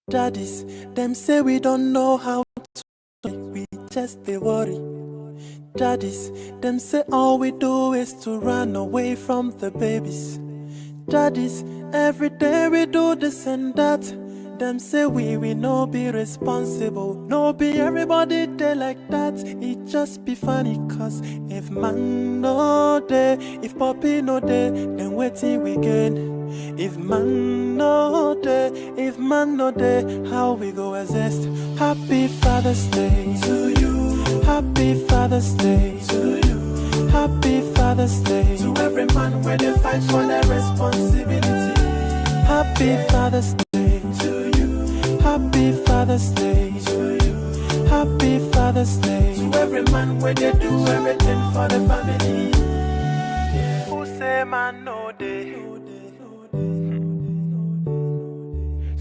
Daddies, them say we don't know how to, we just they worry. Daddies, them say all we do is to run away from the babies. Daddies, every day we do this and that. Them say we no be responsible. No be everybody they like that. It just be funny cause if man no day, if Poppy no day, then waiting we gain. If man no day, if man no day, how we go exist? Happy Father's Day to you. Happy Father's Day to you. Happy Father's Day to every man where they fight for their responsibility. Happy Father's Day to you. Happy Father's Day to you. Happy Father's Day to every man where they do everything for the family. Yeah. Who say man no day?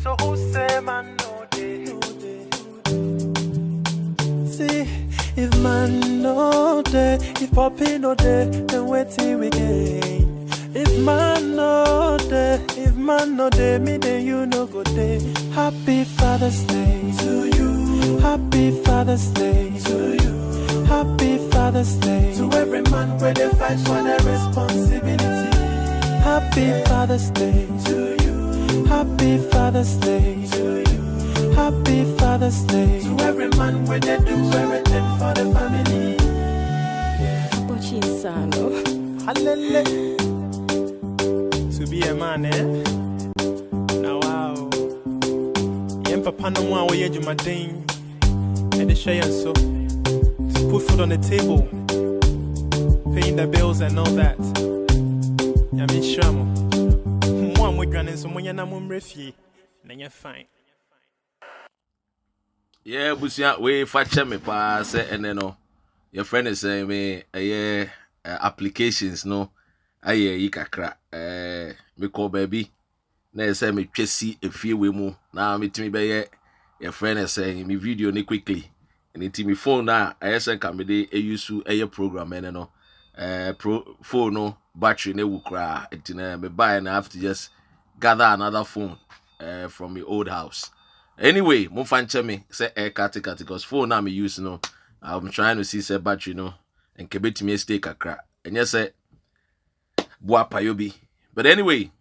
So who say man no day? See, if man no day, if Poppy no day, then wait till we gain. If man no day, if man no day, me then you no go day. Happy Father's Day to you. Happy Father's Day to you. Happy Father's Day to every man where they fight for their responsibility. Happy Father's Day to you. Happy Father's Day to you. Happy Father's Day to every man where they do everything for the family. Yeah. Hallelujah. To be a man, eh? Now wow. Yen papa no one way you my ding. And the share so to put food on the table, paying the bills and all that. Yami shamo. One with granny so when you're not refugee, then you're fine. Yeah, Busia, we fetch me pass, and then no. Your friend is saying me, applications, no. Aye, kakra. Me call baby. Na say me twesi efie we mu. Na me timi be your friend is saying me video ni quickly. And it me phone na I say can be dey use program and no. Phone no battery ne wu kra. It na me buy and I have to just gather another phone from my old house. Anyway, mo fanche me say kati because phone na me use no. I'm trying to see say battery no and kebeti me stay kakra. And yes say Payobi. But anyway,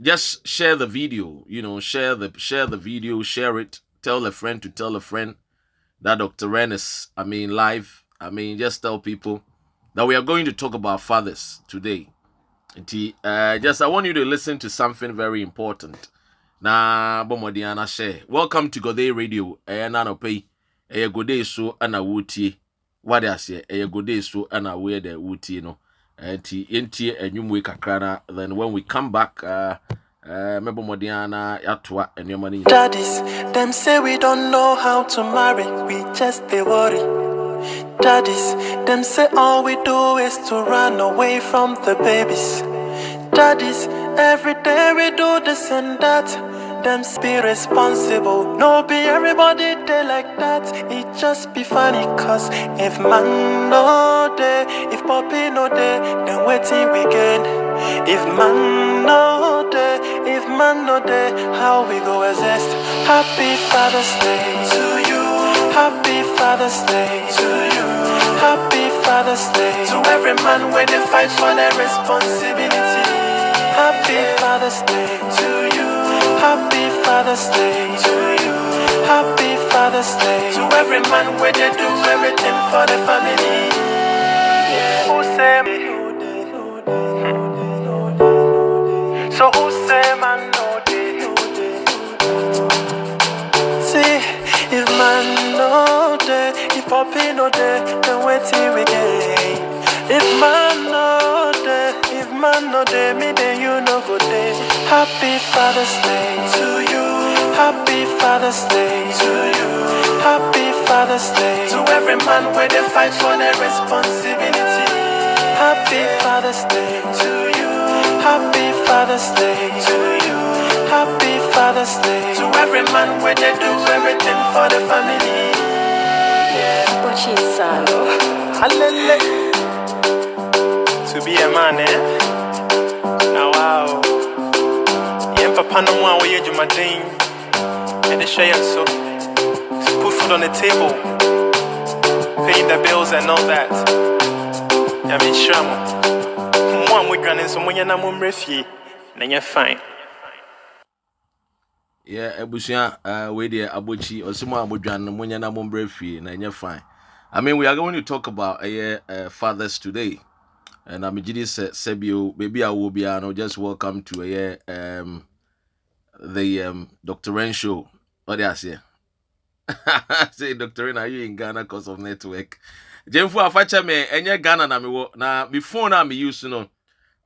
just share the video, share the video, share it, tell a friend to tell a friend that Dr. Ren is, live. Just tell people that we are going to talk about fathers today. And I want you to listen to something very important. Na bomodiana share. Welcome to Gode Radio. Nano pay. Gode so ana wuti. What I say? Gode so ana where the wuti no. Enti enyumwe kakrana. Then when we come back, Mebo Modiana Yatwa and your money. Daddies, them say we don't know how to marry, we just they worry. Daddies, them say all we do is to run away from the babies. Daddies, every day we do this and that. Them be responsible. No be everybody they like that. It just be funny cause if man no day, if Poppy no day, then wait till we gain. If man no day, if man no day, how we go exist? Happy Father's Day to you. Happy Father's Day to you. Happy Father's Day to every man where they fight for their responsibility. Happy Father's Day to you. Happy Father's Day to you. Happy Father's Day to every man where they do everything for the family. Yeah. Who say me? So who say man no day? See, if man no day, if Poppy no day, then wait till we gain. If man no day, if man no day, me then you no go day. Happy Father's Day to you. Happy Father's Day to you. Happy Father's Day to every man where they fight for their responsibility. Happy Father's Day to you. Happy Father's Day to you. Happy Father's Day to every man where they do everything for the family. Yeah. Hallelujah. To be a man, eh? Now wow. Yen papa no one way you my ding. And the share so put food on the table, paying the bills and all that. I mean, sure, one week running some money and I'm on refugee, then you're fine. Yeah, ebusia we there abochi osimo amodwan no munya na mombre fie na enye fine. I mean, we are going to talk about fathers today. And I'm just Sebio, maybe I will be just welcome to the Dr. Ren show. What do I say? Say Dr. Ren, are you in Ghana because of network? Jemfu afacha me enye Ghana na me wo na me phone na me use no.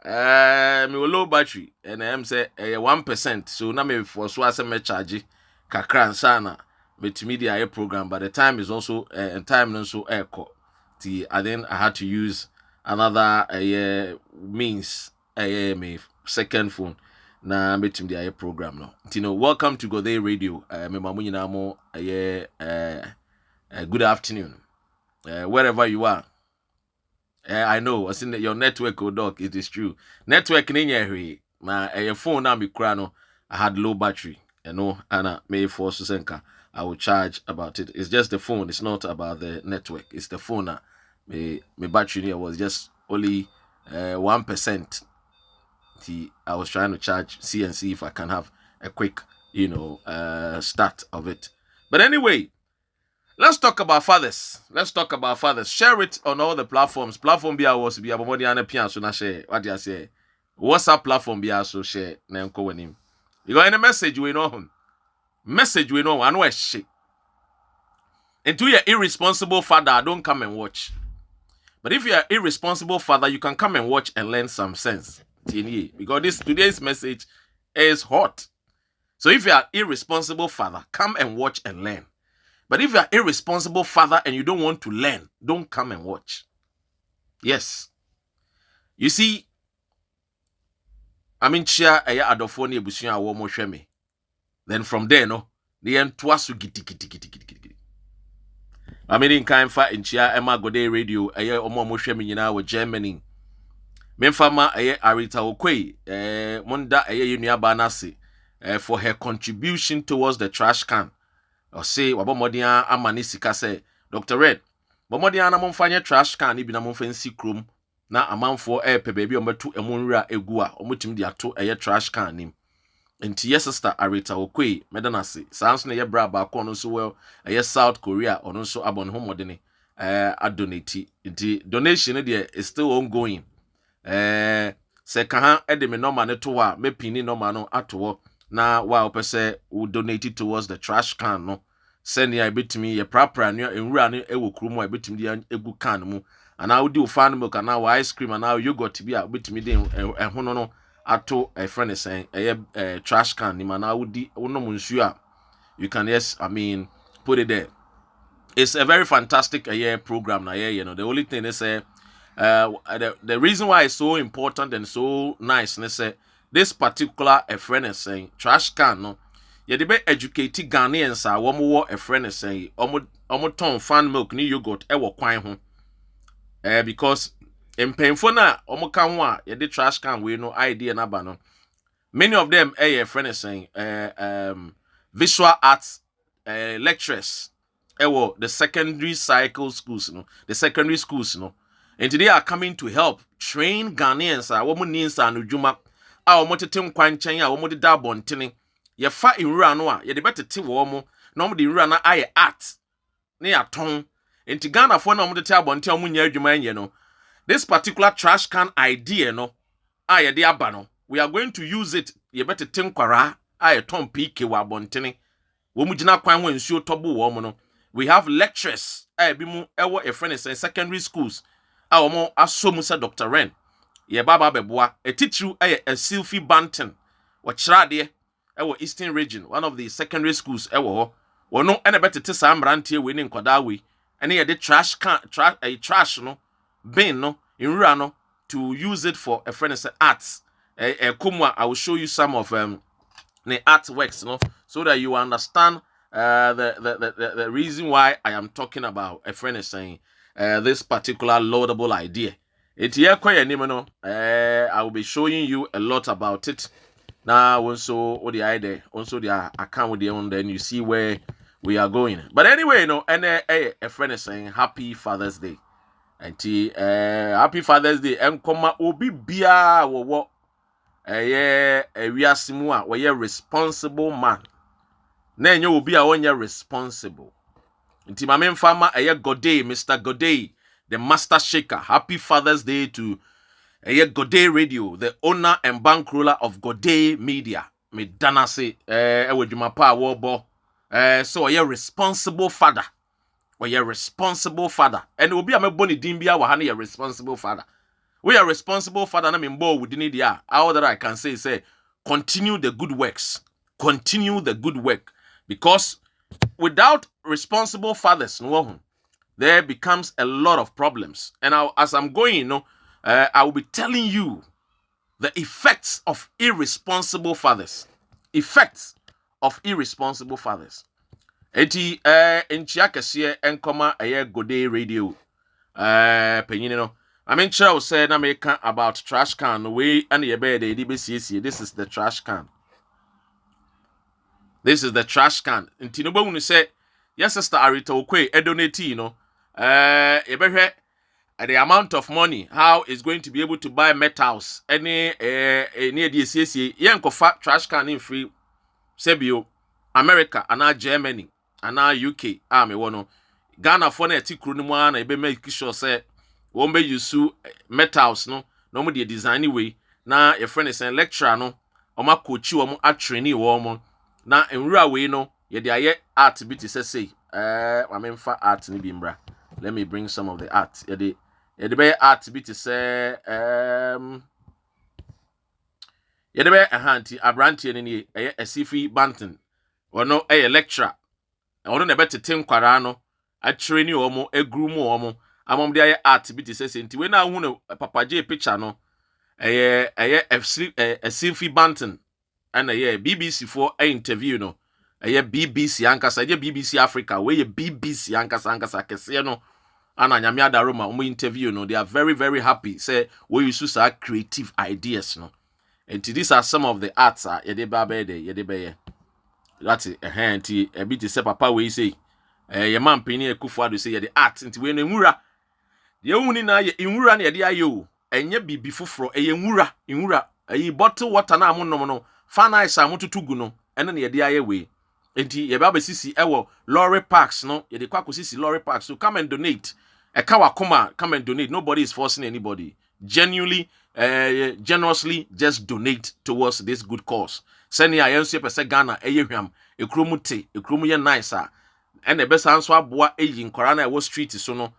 Me low battery and I'm say 1%. So na me for so as me charge kakra nsana multimedia air program, but the time is also time no so echo. Then I had to use another means me second phone na metim the air program no. Tino, welcome to Gode Radio. Me mamu nyina mo good afternoon. Wherever you are. I know, I seen your network, dog. It is true. Network in here, my phone now me no. I had low battery, you know, and may force senka. I will charge about it. It's just the phone. It's not about the network. It's the phone. My battery here was just only 1%. I was trying to charge, see and see if I can have a quick, start of it. But anyway. Let's talk about fathers. Share it on all the platforms. Platform be was be abomodi ane pian so na share. What do I say? WhatsApp platform be also share na enko wanim. You got any message we know? Message we know. I know a shit. Into your irresponsible father, don't come and watch. But if you're an irresponsible father, you can come and watch and learn some sense. Because today's message is hot. So if you're an irresponsible father, come and watch and learn. But if you're an irresponsible father and you don't want to learn, don't come and watch. Yes. You see, I'm in chair aya adofoni ebusuya awo mo hweme. Then from there no, the end twasu giti. I mean in kind fa in chair Emma Gode Radio aya omo mo hweme nyina wo Germany. Memfama aya Arita Okwe munda aya yunuaba nase for her contribution towards the trash can. Or say wabomodia amani sika say Dr. Red bomodia na momfanye trash can ni bi na momfansi krom na amanfo pe baby ombetu emunra egu a omutimi de ato trash can nim enti yes sister Arita Okwe medanase sans na ye bra ba ko no so well South Korea ono so abon homodene adonate enti donation there is still ongoing se kan e de me normal ne to a me pini normal no ato na wa opese we donate towards the trash can no send ya betimi ye prapra no enwura no ewo krumo betimi de egu can mu ana wodi fan milk ana wa ice cream ana yogurt bi a betimi de ehono no ato a friend saying trash can ni mana wodi wonom nsu a you can put it there. It's a very fantastic program na the only thing is the reason why it's so important and so nice is this particular a friend is saying trash can no ye de be educate Ghanaians a wo mo a friend is saying omo ton fan milk ni yogurt e wo kwan ho because mpemfo na omo kan ho a ye de trash can we no idea na ba no many of them a friend is saying visual arts lecturers the secondary schools no and today are coming to help train Ghanaians a wo mo ninsa no dwuma a wo tetem kwanchen a wo de da bontene ye fa inwura no a ye de betete wo mo na wo de inwura na aye art na ya ton enti Ghana fo na wo de te abonten wo nya adwuma nye no this particular trash can idea no a ye de aba no we are going to use it ye betete nkwara aye ton pk wa bontene wo mu gina kwan ho nsuo tobo wo mo no we have lecturers bi mu ewo a friend in secondary schools a wo mo asomu se Dr. Ren ye baba beboa a teacher a Sylvie Banton wachirade Eastern region one of the secondary schools wono ene betete sa mrantie we ni nkwada we ene ye de trash can trash no bin no inwura no to use it for a friend arts komwa. I will show you some of the artworks no so that you understand the reason why I am talking about a friend is saying this particular laudable idea. I will be showing you a lot about it. Now also what the idea, also the account with the on, then you see where we are going. But anyway, you know, and a friend is saying Happy Father's Day. And Happy Father's Day. And come obi bia wo a we are simua we are responsible man. Na enye obi a onye responsible. Nti mame mfama Godey, Mr. Godey, the master shaker. Happy Father's Day to Godey Radio, the owner and bankroller of Godey Media. Me dana se ewedwuma pa wo so a responsible father. We are responsible father. And obi a me boni dimbia wa hane responsible father. We are responsible father na me mbo within the all that I can say is continue the good works. Continue the good work, because without responsible fathers, there becomes a lot of problems. And as I'm going, I will be telling you the effects of irresponsible fathers. Effects of irresponsible fathers. Eti nchia kese enkoma Godey Radio. Penyini I mean, Charles said, I make about trash can. We and your bed, this is the trash can. This is the trash can. And Tinubu say, yes, Sister Arita Okwe, Edoneti, the amount of money, how it's going to be able to buy metals, any near the CC, yanko fat trash can in free, Sebio, America, and Germany, and UK, army one. Ghana for a tikrunuan, a be make sure say, won't be use metals, no more the design way. Now, your friend is a lecturer, no, or my coach, you are trainee woman. Now, in real way, no, ye art bit is say, I mean, for art in Bimbra. Let me bring some of the art. The be art bit is say, ye the be a handy, a branch in a Sifi Banton, or no, a lecturer. I want to bet to Tim Quarano, a trainee or a groom or among the art bit says, when I want a Papa J picture, no, a Sifi Banton. And BBC for a interview no BBC ankasa BBC Africa where BBC ankasa kese no ana nyame adaroma omo interview no, they are very very happy say we use our creative ideas no, and these are some of the arts yede ba be de yede be that's it nti e bit say papa we say ye man pini Ekufuado say yede art nti we no nwura de ohuni na ye nwura na yede aye o enye bibi foforo eye nwura ayi bottle water na amonom no fana isa mututugu no ene ne yede aye we enti ye ba besisi ewo lorry parks no ye de kwakosisi lorry parks, so come and donate come and donate. Nobody is forcing anybody. Genuinely generously just donate towards this good cause. Send ya yenso pese Ghana eyehwam ekromu ye nice and the best answer aboa eyin korana e street so no,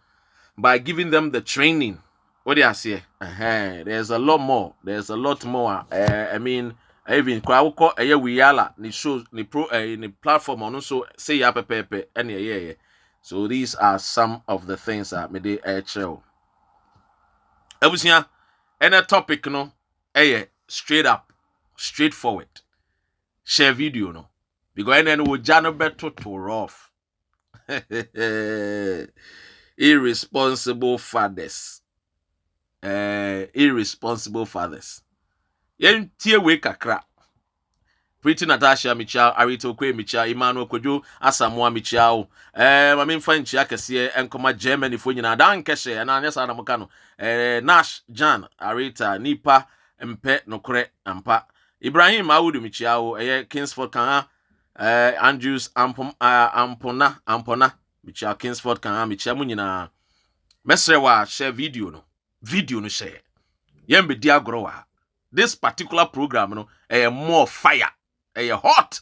by giving them the training. What do I say? There's a lot more. I mean, even kwa we yala ni shows ni pro ni platform on so say ya pepe and yeah. So these are some of the things that me dey chill. Ebusia, any topic no, straight up, straightforward. Share video no, because then we jano better to rough. Irresponsible fathers. Irresponsible fathers. Yen tie we kakra. Pretty Natasha Michal, Arito Kwe Michal, Emmanuel Kojo, Asamoah Michal, Mamin French Yakase, and Koma Germany for you, Dan Keshe, and Anyasa Namokano, Nash, Jan, Arita, Nipa, Mpe, Nokre, Ampa, Ibrahim Audu Michal, Kingsford Kana, Andrews, Ampona, Michal, Kingsford Kana, Michal Munina, Mesrewa, share video no share. Yembe dia grower. This particular program, more fire, hot.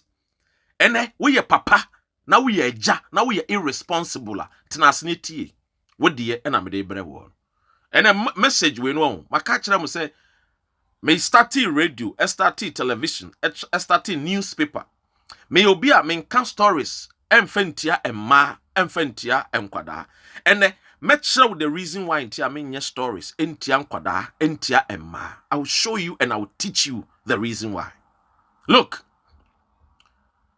And we are papa, now we are ja, now we are irresponsible. Tenacity, what dear, and I'm a day brew. And a message we know, my catcher will say, may start radio, start television, start newspaper. May you be a main can stories, enfentia and ma, enfentia and quada. And make sure the reason why intia mean your stories, intia kwada, intia emma. I will show you and I will teach you the reason why. Look,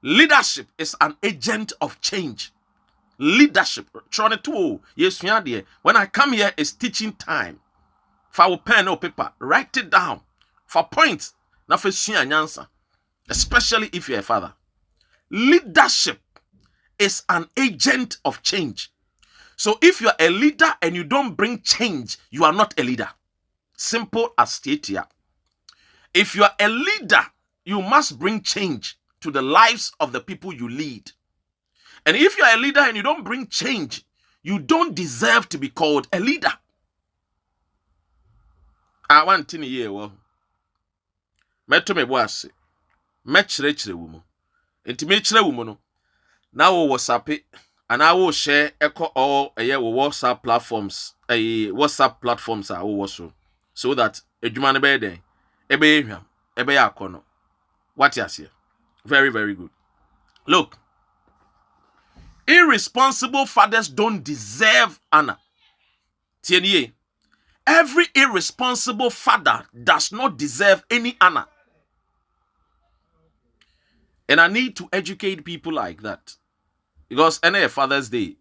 leadership is an agent of change. Leadership, trying to yes, when I come here, it's teaching time. For our pen or paper, write it down. For points, na for answer. especially if you're a father. Leadership is an agent of change. So if you're a leader and you don't bring change, you are not a leader. Simple as state here. If you are a leader, you must bring change to the lives of the people you lead. And if you are a leader and you don't bring change, you don't deserve to be called a leader. I want to hear meto me boase me chere wo mu enti me chere wo mu no na wo WhatsApp and I will share echo all WhatsApp platforms WhatsApp platforms are wo so that adwuma ne be den ebe ehwam ebe yakono what you say very very good. Look, irresponsible fathers don't deserve honor. Tienye, every irresponsible father does not deserve any honor. And I need to educate people like that. Because any Father's Day,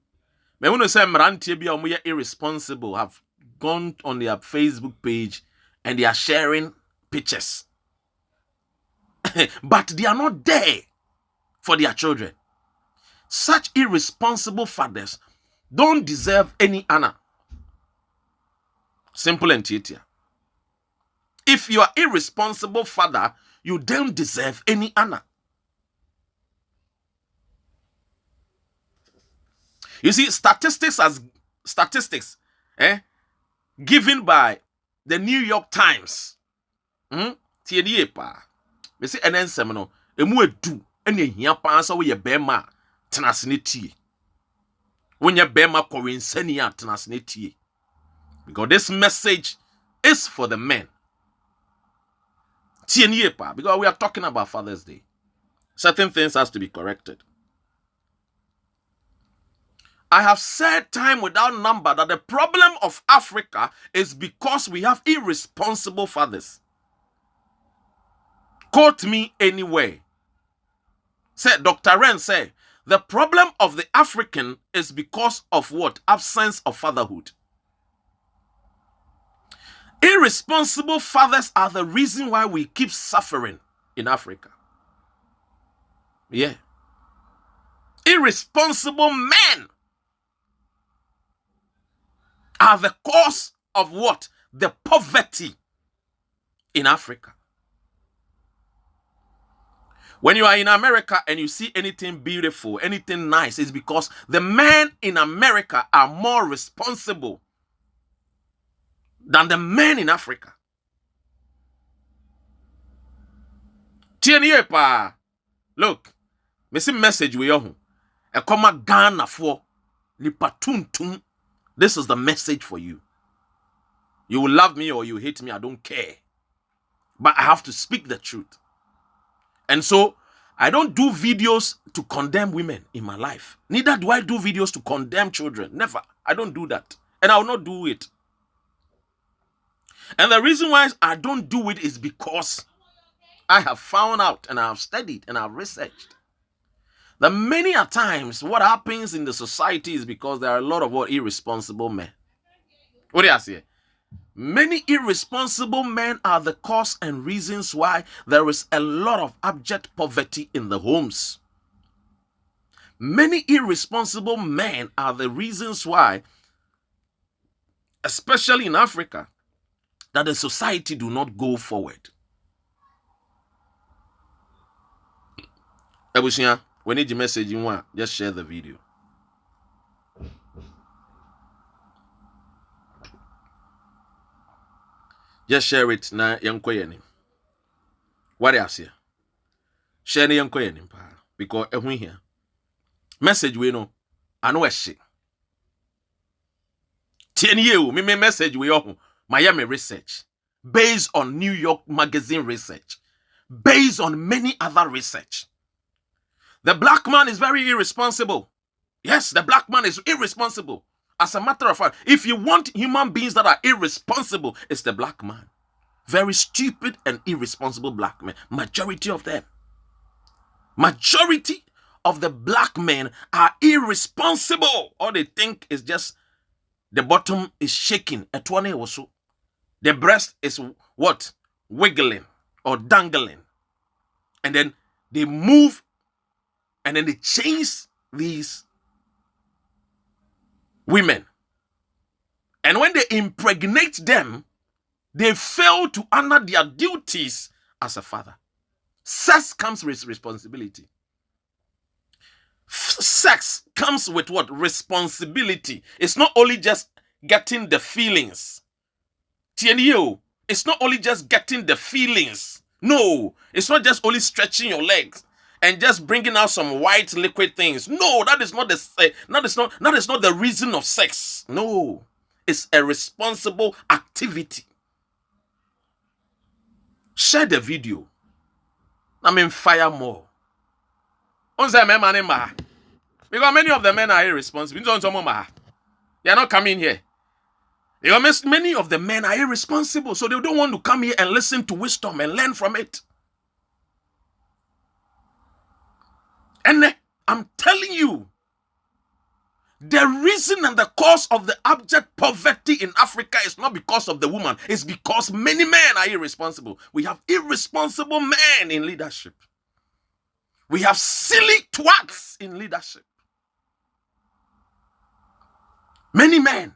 me want to say Marantie bi omo irresponsible have gone on their Facebook page and they are sharing pictures. But they are not there for their children. Such irresponsible fathers don't deserve any honor. Simple and clear. If you are irresponsible father, you don't deserve any honor. You see, statistics given by the New York Times. TDA pa. Me say enen no emu edu ene hia pa so we bema tenasene tie. Wonya bema kowensani a tenasene tie. Because this message is for the men. TDA pa, because we are talking about Father's Day. Certain things has to be corrected. I have said time without number that the problem of Africa is because we have irresponsible fathers. Quote me anywhere. Said Dr. Ren said, the problem of the African is because of what? Absence of fatherhood. Irresponsible fathers are the reason why we keep suffering in Africa. Yeah. Irresponsible men are the cause of what? The poverty in Africa. When you are in America and you see anything beautiful, anything nice, it's because the men in America are more responsible than the men in Africa. Look, missing message we young. A comma Ghana for nipatuntum. This is the message for you. You will love me or you hate me, I don't care. But I have to speak the truth. And so, I don't do videos to condemn women in my life. Neither do I do videos to condemn children. Never. I don't do that. And I will not do it. And the reason why I don't do it is because I have found out and I have studied and I have researched that many a times what happens in the society is because there are a lot of what irresponsible men. What do you say? Many irresponsible men are the cause and reasons why there is a lot of abject poverty in the homes. Many irresponsible men are the reasons why, especially in Africa, that the society do not go forward. Ebusia, we need your message you want, just share the video. Just share it na yankoyeni. What else here? Share the yankoyeni pa because ehun here. Message we know ano ehye. Tieni you me message we ohun Miami research based on New York Magazine research, based on many other research. The black man is very irresponsible. Yes, the black man is irresponsible. As a matter of fact, if you want human beings that are irresponsible, it's the black man. Very stupid and irresponsible black men. Majority of them. Majority of the black men are irresponsible. All they think is just the bottom is shaking. The breast is what? Wiggling or dangling. And then they move and then they chase these women. And when they impregnate them, they fail to honor their duties as a father. Sex comes with responsibility. Sex comes with what? Responsibility. It's not only just getting the feelings. TNU, it's not only just getting the feelings. No, it's not just only stretching your legs and just bringing out some white liquid things. No, that is not the reason of sex. No, it's a responsible activity. Share the video. Fire more. Because many of the men are irresponsible. They are not coming here. Many of the men are irresponsible, so they don't want to come here and listen to wisdom and learn from it. And I'm telling you, the reason and the cause of the abject poverty in Africa is not because of the woman. It's because many men are irresponsible. We have irresponsible men in leadership. We have silly twats in leadership. Many men.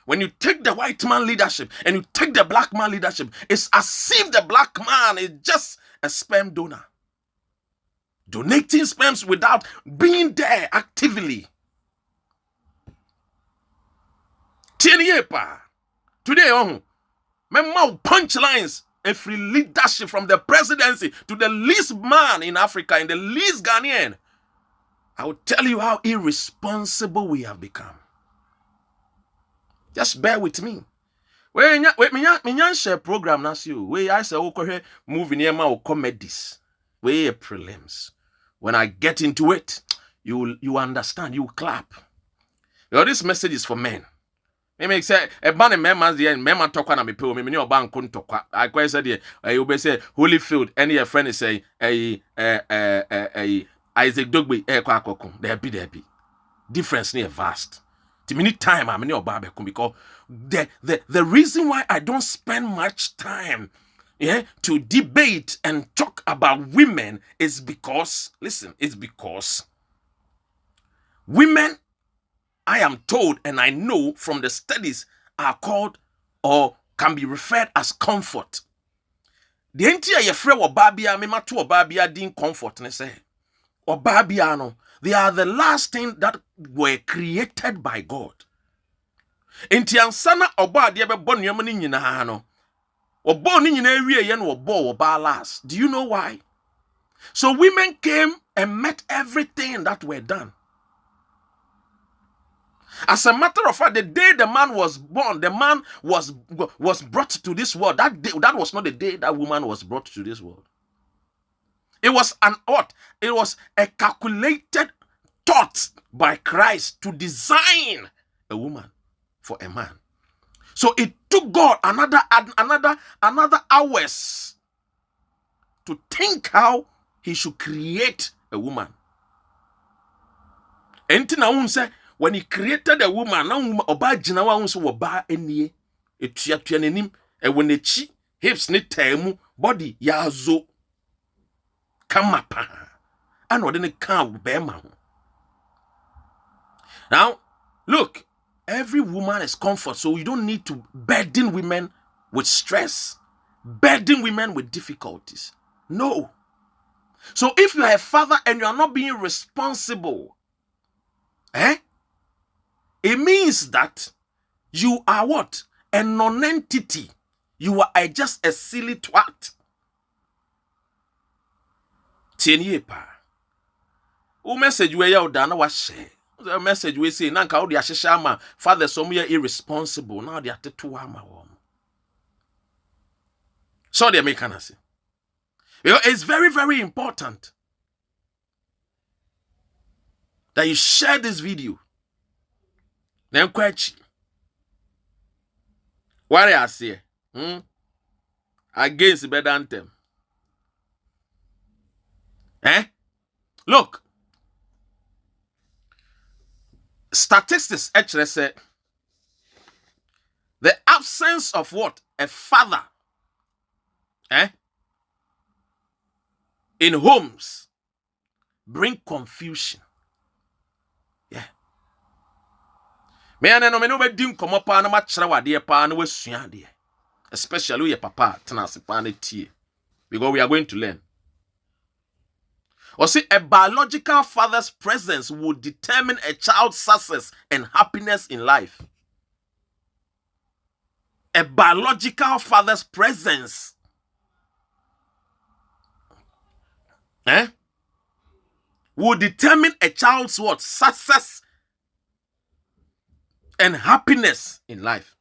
When you take the white man leadership and you take the black man leadership, it's as if the black man is just a sperm donor. Donating sperms without being there actively. Today, punchlines every leadership from the presidency to the least man in Africa and the least Ghanaian. I will tell you how irresponsible we have become. Just bear with me. We share program nas you. We I say movie near my comedies. We prelims. When I get into it, you understand. You clap. This message is for men. Me say a ban members there and member talk na me pay me no ban kun talk. I quite said there you be say Holyfield any your friend is say Isaac Dogbe kwa akoko. There be. Difference near vast. The minute time I'm in because the reason why I don't spend much time to debate and talk about women is because, listen, it's because women, I am told and I know from the studies, are called or can be referred as comfort. The entire yefre obabia me matu obabia din comfort ne say obabia no, they are the last thing that were created by God. Enti ansana oba de be bo nuam ni nyina no. Obo ni nyina wie ye no obo last. Do you know why? So women came and met everything that were done. As a matter of fact, the day the man was born, the man was brought to this world. That was not the day that woman was brought to this world. It was It was a calculated thought by Christ to design a woman for a man. So it took God another hours to think how he should create a woman. And say when he created a woman, now oba jinawa unso woba enie etuatua nanim e wonechi hips ne taimu body yazo kamapa and what then can be man. Now look, every woman is comfort, so you don't need to burden women with stress, burden women with difficulties. No. So if you are a father and you are not being responsible, it means that you are what? A non-entity. You are just a silly twat. Tienye pa. O message we ya dana wa share. The message we say nanka o de ahyehyɛ ama father some are irresponsible. Now they are tetu ama wo. So they make an say. It's very, very important that you share this video. Then quite what I say against better anthem. Look, statistics actually say the absence of what? A father in homes bring confusion. Yeah. Me no me no be dim komo pa na ma kire wade pa na wasua de. Especially your papa tenase pa na tie. Because we are going to learn. Or see, a biological father's presence will determine a child's success and happiness in life. A biological father's presence will determine a child's what? Success and happiness in life.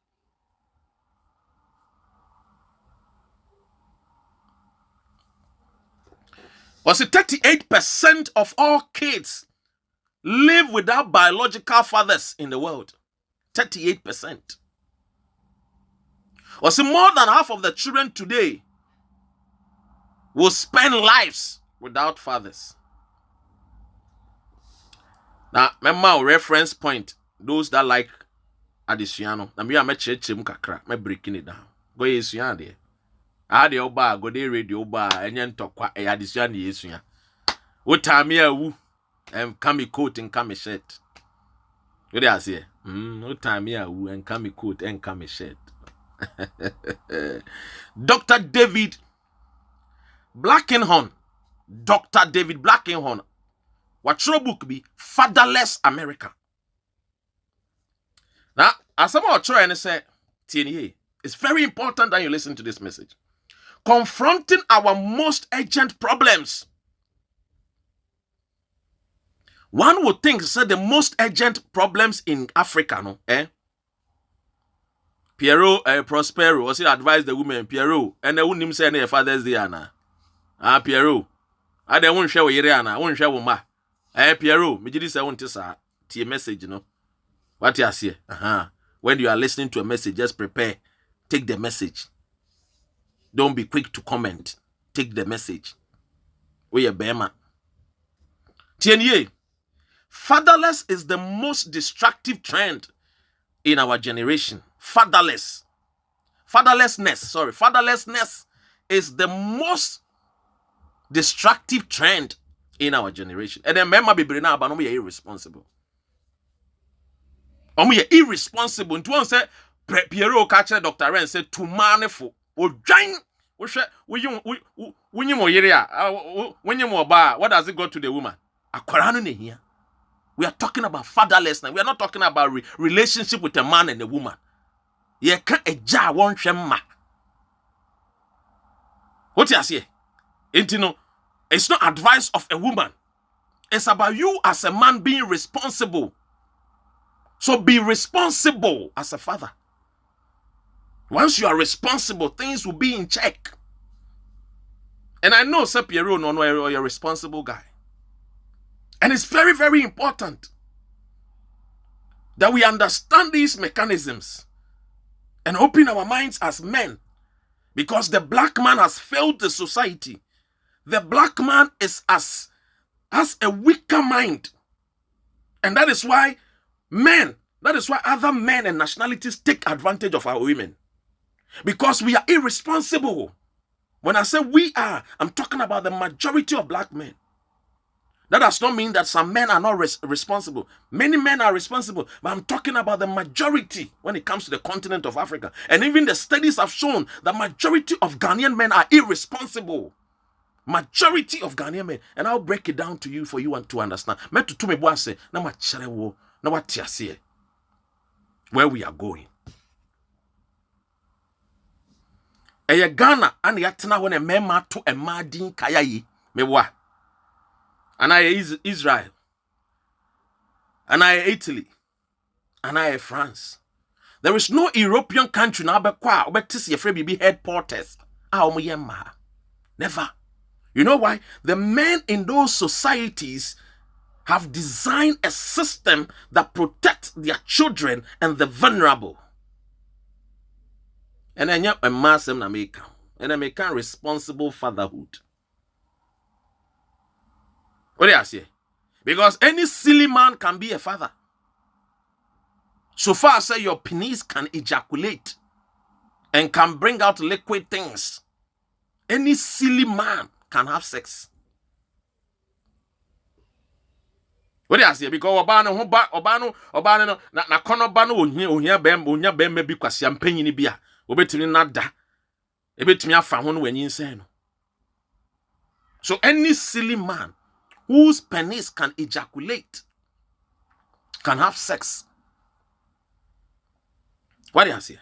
Or see, 38% of all kids live without biological fathers in the world. 38%. Or see, more than half of the children today will spend lives without fathers. Now, remember reference point. Those that like Adisiano. Now, me a kakra. Me breaking it down. Go yesuya there. Ade oba go dey radio ba enye ntokwa Adisiano yesuya. Wo time ya wu em kami coat and kami shirt. What dey say? Wo time ya wu en kami coat and kami shirt. Dr. David Blackenhorn. Dr. David Blackenhorn. What your book be? Fatherless America. Now, as some of try and say, TNA, it's very important that you listen to this message. Confronting our most urgent problems. One would think say the most urgent problems in Africa, no? Piero Prospero, was he advise the women, Piero, and they wouldn't say any Father's Day, Anna. Piero. I don't want to share with Iriana, I won't share with Ma. Piero, me did say I want to say a message, you know. What you say? When you are listening to a message, just prepare. Take the message. Don't be quick to comment. Take the message. We are Bema. TNA. Fatherless is the most destructive trend in our generation. Fatherlessness is the most destructive trend in our generation. And then remember, be now, but we are irresponsible. We are irresponsible. And one said, Piero catch Dr. Ren said, to maniful or join. What does it go to the woman? Here. We are talking about fatherlessness. We are not talking about relationship with a man and a woman. You can't a jar one shema. What you say? It's not advice of a woman. It's about you as a man being responsible. So be responsible as a father. Once you are responsible, things will be in check. And I know, Sir Piero, you're a responsible guy. And it's very, very important that we understand these mechanisms and open our minds as men. Because the black man has failed the society. The black man has a weaker mind. And that is why other men and nationalities take advantage of our women. Because we are irresponsible. When I say we are, I'm talking about the majority of black men. That does not mean that some men are not responsible. Many men are responsible, but I'm talking about the majority when it comes to the continent of Africa. And even the studies have shown the majority of Ghanaian men are irresponsible. Majority of Ghanaian men. And I'll break it down to you for you to understand. Where we are going. Ghana and yatna when a mema to a madin kayayi mewa. And I Israel. And I Italy. And I France. There is no European country now but this your friend be headquarters. Never. You know why? The men in those societies have designed a system that protects their children and the vulnerable. And then you a massive American. And American responsible fatherhood. What do you say? Because any silly man can be a father. So far as your penis can ejaculate and can bring out liquid things, any silly man can have sex What do you say? Because obano no na kono ba no ohia bem onya bem bi kwase ampanyini bia obetumi nada ebetumi afa ho no wanyin sen no. So any silly man whose penis can ejaculate can have sex. What do you say?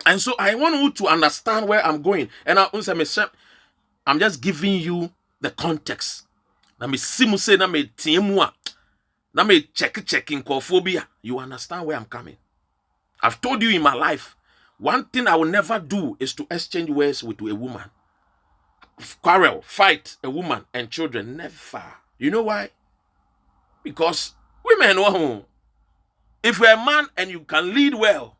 And so I want you to understand where I'm going. And I'm just giving you the context. Na me simu say na me tiemu a na me checking phobia. You understand where I'm coming? I've told you in my life, one thing I will never do is to exchange words with a woman. Quarrel, fight a woman and children. Never. You know why? Because women, if you're a man and you can lead well,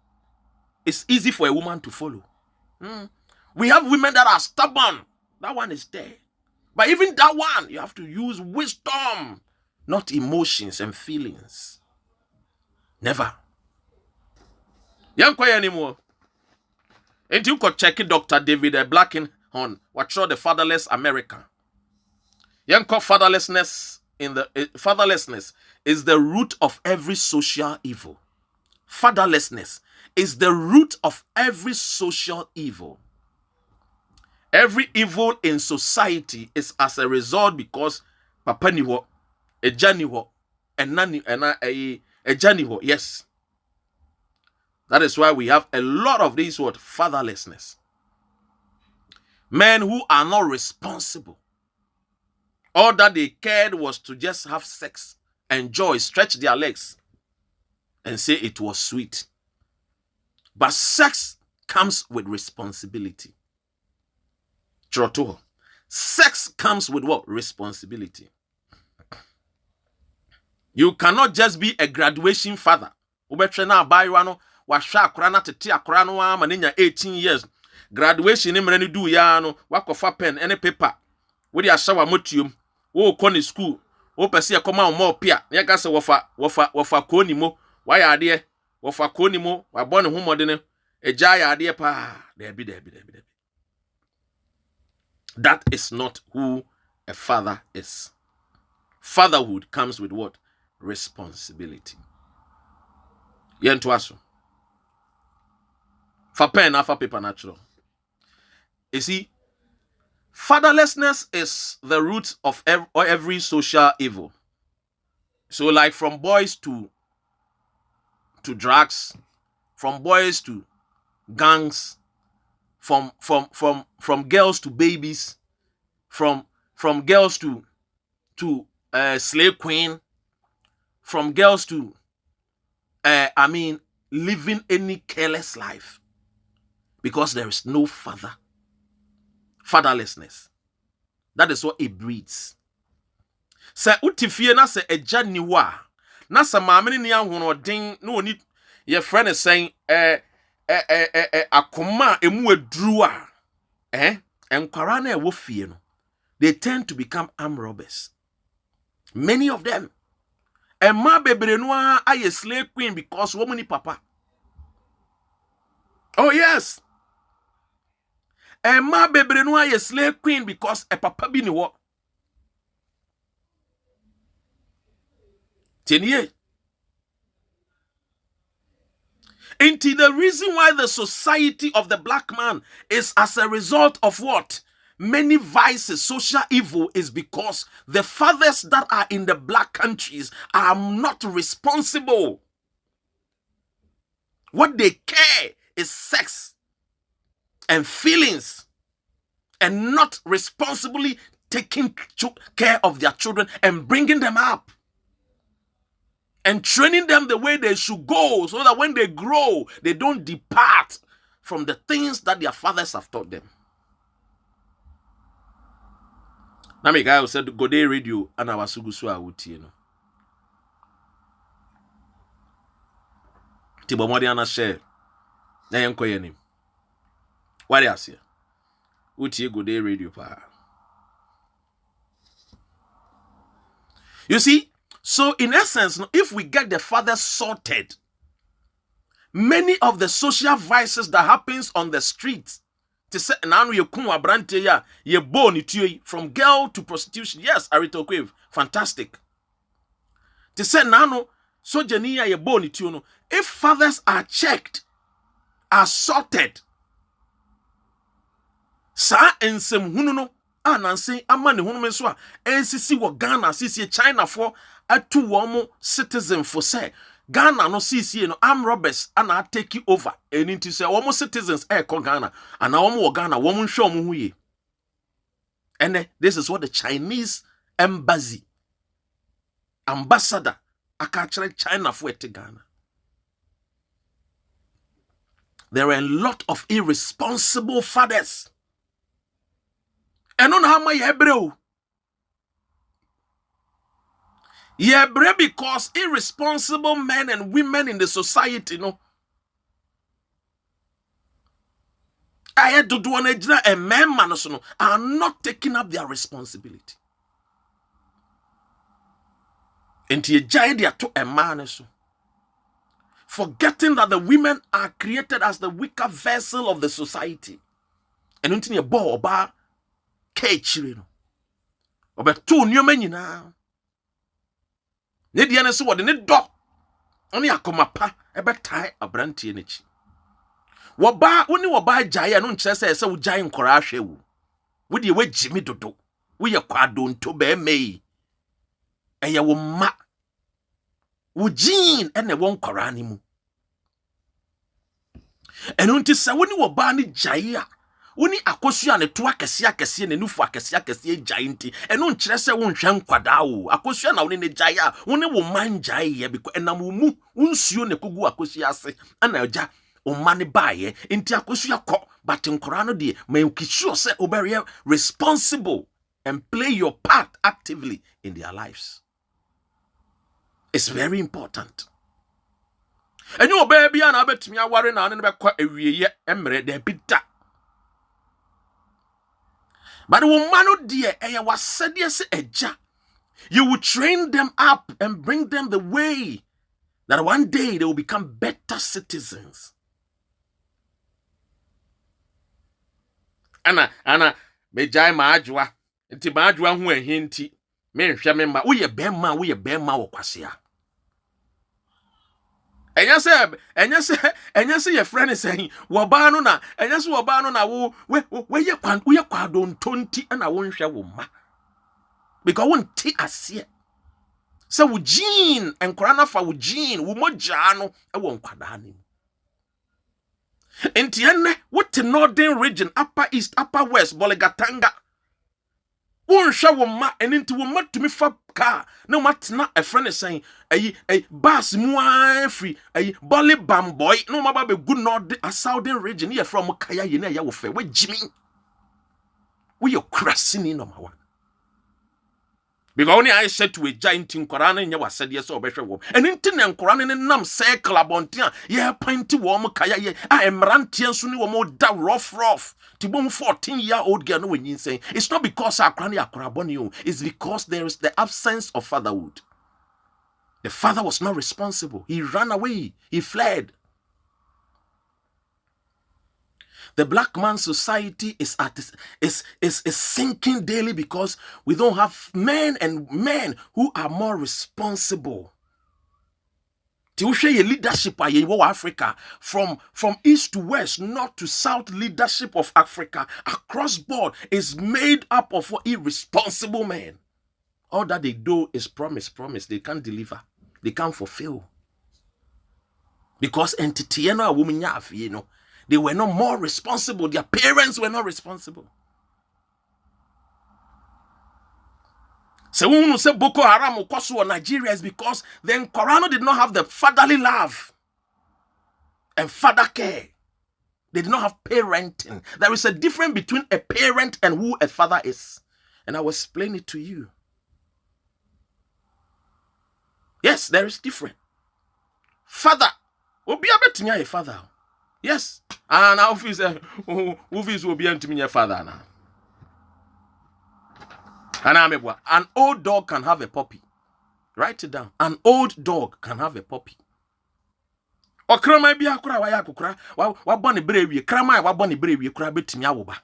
it's easy for a woman to follow. We have women that are stubborn. That one is there. But even that one, you have to use wisdom, not emotions and feelings. Never. Young quiet anymore. And you could check it, Dr. David Blackin on what show the fatherless America. Young fatherlessness fatherlessness is the root of every social evil. Fatherlessness is the root of every social evil. Every evil in society is as a result because papa ni ho, eja ni ho, enani eja ni ho. Yes. That is why we have a lot of this word fatherlessness. Men who are not responsible. All that they cared was to just have sex, enjoy, stretch their legs, and say it was sweet. But sex comes with responsibility. Troto. Sex comes with what? Responsibility. You cannot just be a graduation father. Ubetrena bayano washa akrana tete akrana wa manenya 18 years. Graduation ni mreni du ya no wakofa pen any paper. We dia shower motium. Wo koni school. Wo pese akoma o pia. Ya ka se wofa koni mo. Wa ya ade. Wofa koni mo. Wa bone ho modene. Eja ya ade pa. Debi. That is not who a father is. Fatherhood comes with what? Responsibility. Yentuaso. For pen, for paper natural. You see, fatherlessness is the root of every social evil. So, like from boys to drugs, from boys to gangs, from girls to babies, from girls to slave queen, from girls to living any careless life, because there is no father. Fatherlessness. That is what it breeds. Se utifie na se eja niwa na se maameni ni ahonoden na oni ye friend is saying akoma emu edru a enkwara na ewo fie no, they tend to become armed robbers. Many of them. Emma bebre no a slave queen because woman ni papa. Oh yes. Emma bebre no a slave queen because a papa bi ni wo. Tenye. Into the reason why the society of the black man is as a result of what? Many vices, social evil, is because the fathers that are in the black countries are not responsible. What they care is sex and feelings, and not responsibly taking care of their children and bringing them up and training them the way they should go, so that when they grow, they don't depart from the things that their fathers have taught them. Now, my guy said, "Go day radio and our sugusu awuti no." Tibo modi ana share. Na yenko yenim. What else here? Uti go day radio pa. You see, so in essence, if we get the father sorted, many of the social vices that happens on the streets To say nanu ye kum abrante ya ye bo ni tue from girl to prostitution. Yes, Arito Quave, fantastic. To say nanu sojania ye bo ni tue no. If fathers are checked, are sorted, sa ensem hunu no ananse ama ne hunu so a ensisi wo Ghana sisi China for atu wo mo citizen for say Ghana no sisi no armed robbers ana take over eni nti say wo mo citizens ko Ghana ana wo mo wo Ghana wo mo nhwe mo hu ye. And this is what the Chinese embassy ambassador aka kire China for ete Ghana. There are a lot of irresponsible fathers. And on how my Hebrew. Yebre because irresponsible men and women in the society, I had to do an ejna and men are not taking up their responsibility. And to a to a man so. Forgetting that the women are created as the weaker vessel of the society. And until you bow oba kechiri no. Oba tu nyoma nyina. Ne dia ne so wode ne do. Oni akomapa ebe tai abrantie nechi. Woba woni woba jaye no nkyere se wo jaye nkora ahwe wo. Wo de we jimi dodo. Wo ye kwado nto be mei. Eye wo ma. Wo jin ene won kwara ni mu. Enu nti se woni woba ne jaye a woni akosua ne to akese ne nufu akese jaye nti enu nkyere se wo nhwe nkwada wo akosua na woni ne jaye a woni wo man jaye ye biko enam mu unsuo ne kogu akosua ase ana agya o mane baye nti akosua kɔ but nkora no de may sure say obere responsible and play your part actively in their lives. It's very important. And you baby and I bet me aware na ne be kwa ewieye emre de bida. But the woman dear was said yes eja. You will train them up and bring them the way that one day they will become better citizens. Ana me jai ma adwa. Nti ma adwa hu ehinti. Me nhwe me ma wo ye bema wo kwasea. Enya se your friend is saying wo ba no na enya se wo ba no na wo we ye kwado ntonti na wo nhwe wo ma. Because won ti ase. So wo gene enkora na fa wo gene wo mogya no e wo nkwada ni. Enti enne what the northern region, upper east, upper west, Bolegatanga. Won hwa wo ma enti wo ma tumi fa car. No matna a friend is saying a bus mu free a Bolly Bamboy no ma ba be good north a southern region here from Kaya ye na ya wo fe we Jimmy. We your crashing number one. Because only I said to a giant in Koran and you said yes or better wom. And in Tin Koran and Nam say Clabontia, ye pinty warm Kaya ye. I am rantian soon you more da rough. To 14-year-old girl when you say it's not because our cranny are crabonio, it's because there is the absence of fatherhood. The father was not responsible. He ran away, he fled. The black man's society is sinking daily because we don't have men who are more responsible. To share your leadership in Africa from east to west, north to south, leadership of Africa across board is made up of irresponsible men. All that they do is promise. They can't deliver. They can't fulfill. Because entity, a woman, they were not more responsible. Their parents were not responsible. So when we say Boko Haram or Nigeria is because then Korano did not have the fatherly love and father care. They did not have parenting. There is a difference between a parent and who a father is. And I will explain it to you. Yes, there is difference. Father. Obi abetimi a father. Yes. And now office will be to me a father now. An old dog can have a puppy. Write it down. An old dog can have a puppy. Okraman bi akura wa yakukura wa boni brewie kraman wa boni brewie kura betimi awoba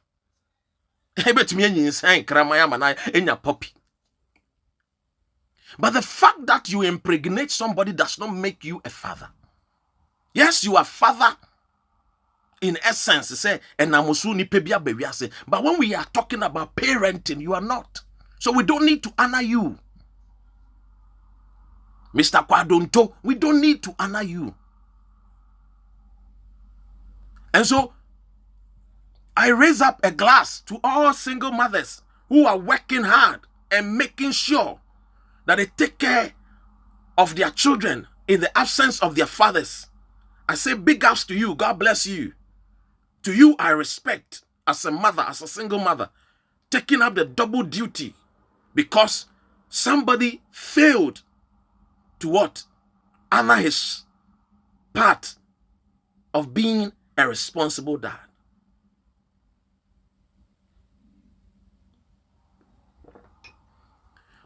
betimi anyinsan kraman amana enya puppy. But the fact that you impregnate somebody does not make you a father. Yes, you are father in essence, say, and namusu ni pebia baby say. But when we are talking about parenting, you are not. So we don't need to honor you. Mr. Kwadonto, we don't need to honor you. And so, I raise up a glass to all single mothers who are working hard and making sure that they take care of their children in the absence of their fathers. I say big ups to you. God bless you. To you, I respect as a mother, as a single mother, taking up the double duty because somebody failed to what? Honor his part of being a responsible dad.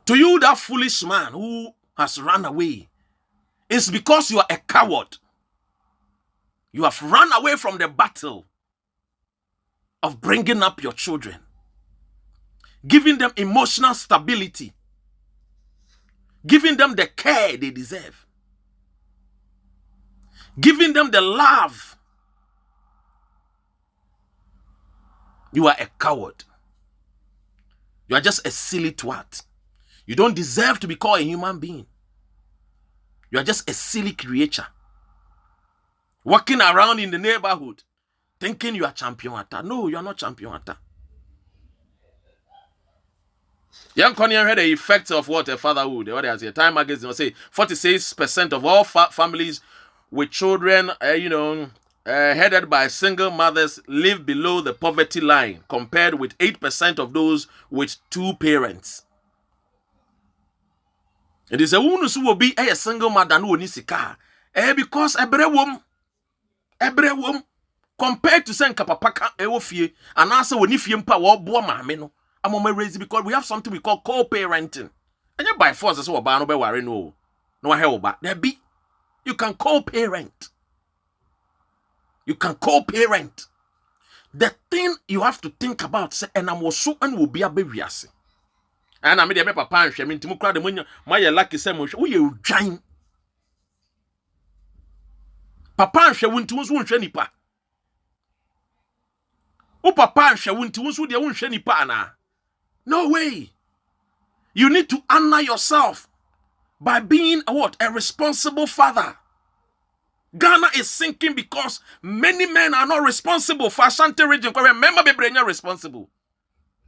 To you, that foolish man who has run away, it's because you are a coward. You have run away from the battle of bringing up your children, giving them emotional stability, giving them the care they deserve, giving them the love. You are a coward. You are just a silly twat. You don't deserve to be called a human being. You are just a silly creature. Walking around in the neighborhood, thinking you are champion at that. No, you are not champion at that. Young Konya had the effects of what a fatherhood. What they say, Time magazine will say 46% of all families with children, headed by single mothers live below the poverty line, compared with 8% of those with two parents. It is a woman who will be a single mother who needs a car. Because every woman, compared to saying kapapaka ewofie, and also when if you empower boy mameno, I'm on my raise because we have something we call co-parenting. And you by force, so about no worry no help back. There be you can co-parent. You can co-parent. The thing you have to think about, say, and I'm also and will be a baby. And I made a papa and she mean to cry the money. My lucky Samuel, who you giant papa and she won't to nipa. Oh, papa and she won't to the own nipa na. No way. You need to honor yourself by being a responsible father. Ghana is sinking because many men are not responsible for Ashanti region. Remember, be responsible.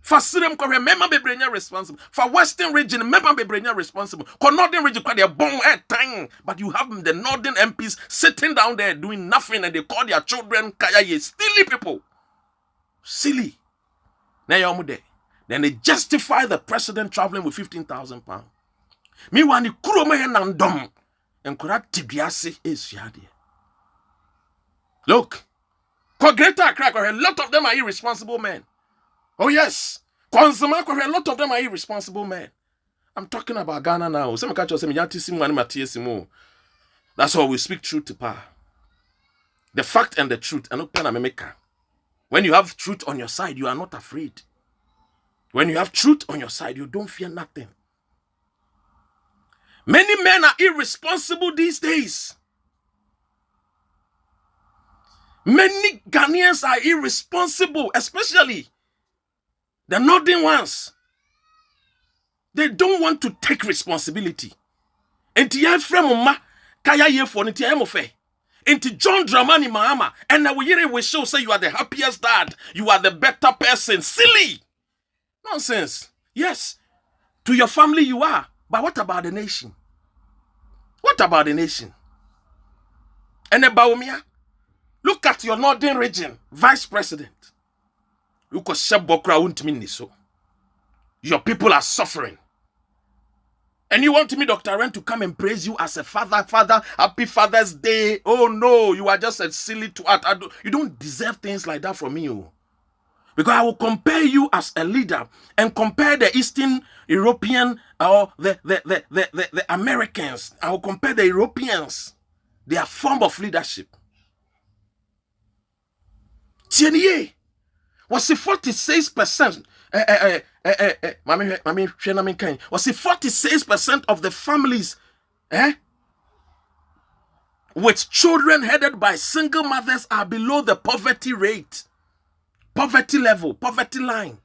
For Sirem, remember be responsible. For Western region, remember be responsible. For Northern region, they are bomb time. But you have the Northern MPs sitting down there doing nothing, and they call their children kaya silly people. Silly. Now then they justify the president traveling with 15,000 pounds. Meanwhile, the kuroma nandom and correct tibiasi is yadi. Look, Greater Accra, a lot of them are irresponsible men. Oh yes, Kwanzama, a lot of them are irresponsible men. I'm talking about Ghana now. That's why we speak truth to power. The fact and the truth. When you have truth on your side, you are not afraid. When you have truth on your side, you don't fear nothing. Many men are irresponsible these days. Many Ghanaians are irresponsible, especially the northern ones. They don't want to take responsibility. Enti Efremoma kaya ye for nti emofe. Enti John Dramani Mahama and now we show say you are the happiest dad. You are the better person. Silly. Nonsense. Yes. To your family you are. But what about the nation? What about the nation? And Baumia? Look at your northern region, vice president. Your people are suffering. And you want me, Dr. Ren, to come and praise you as a father, happy Father's Day. Oh no, you are just a silly twat. You don't deserve things like that from me. Because I will compare you as a leader and compare the Eastern European or the Americans. I will compare the Europeans They are form of leadership. Tieniye was 46%. Was 46% of the families with children headed by single mothers are below the poverty rate, poverty level, poverty line.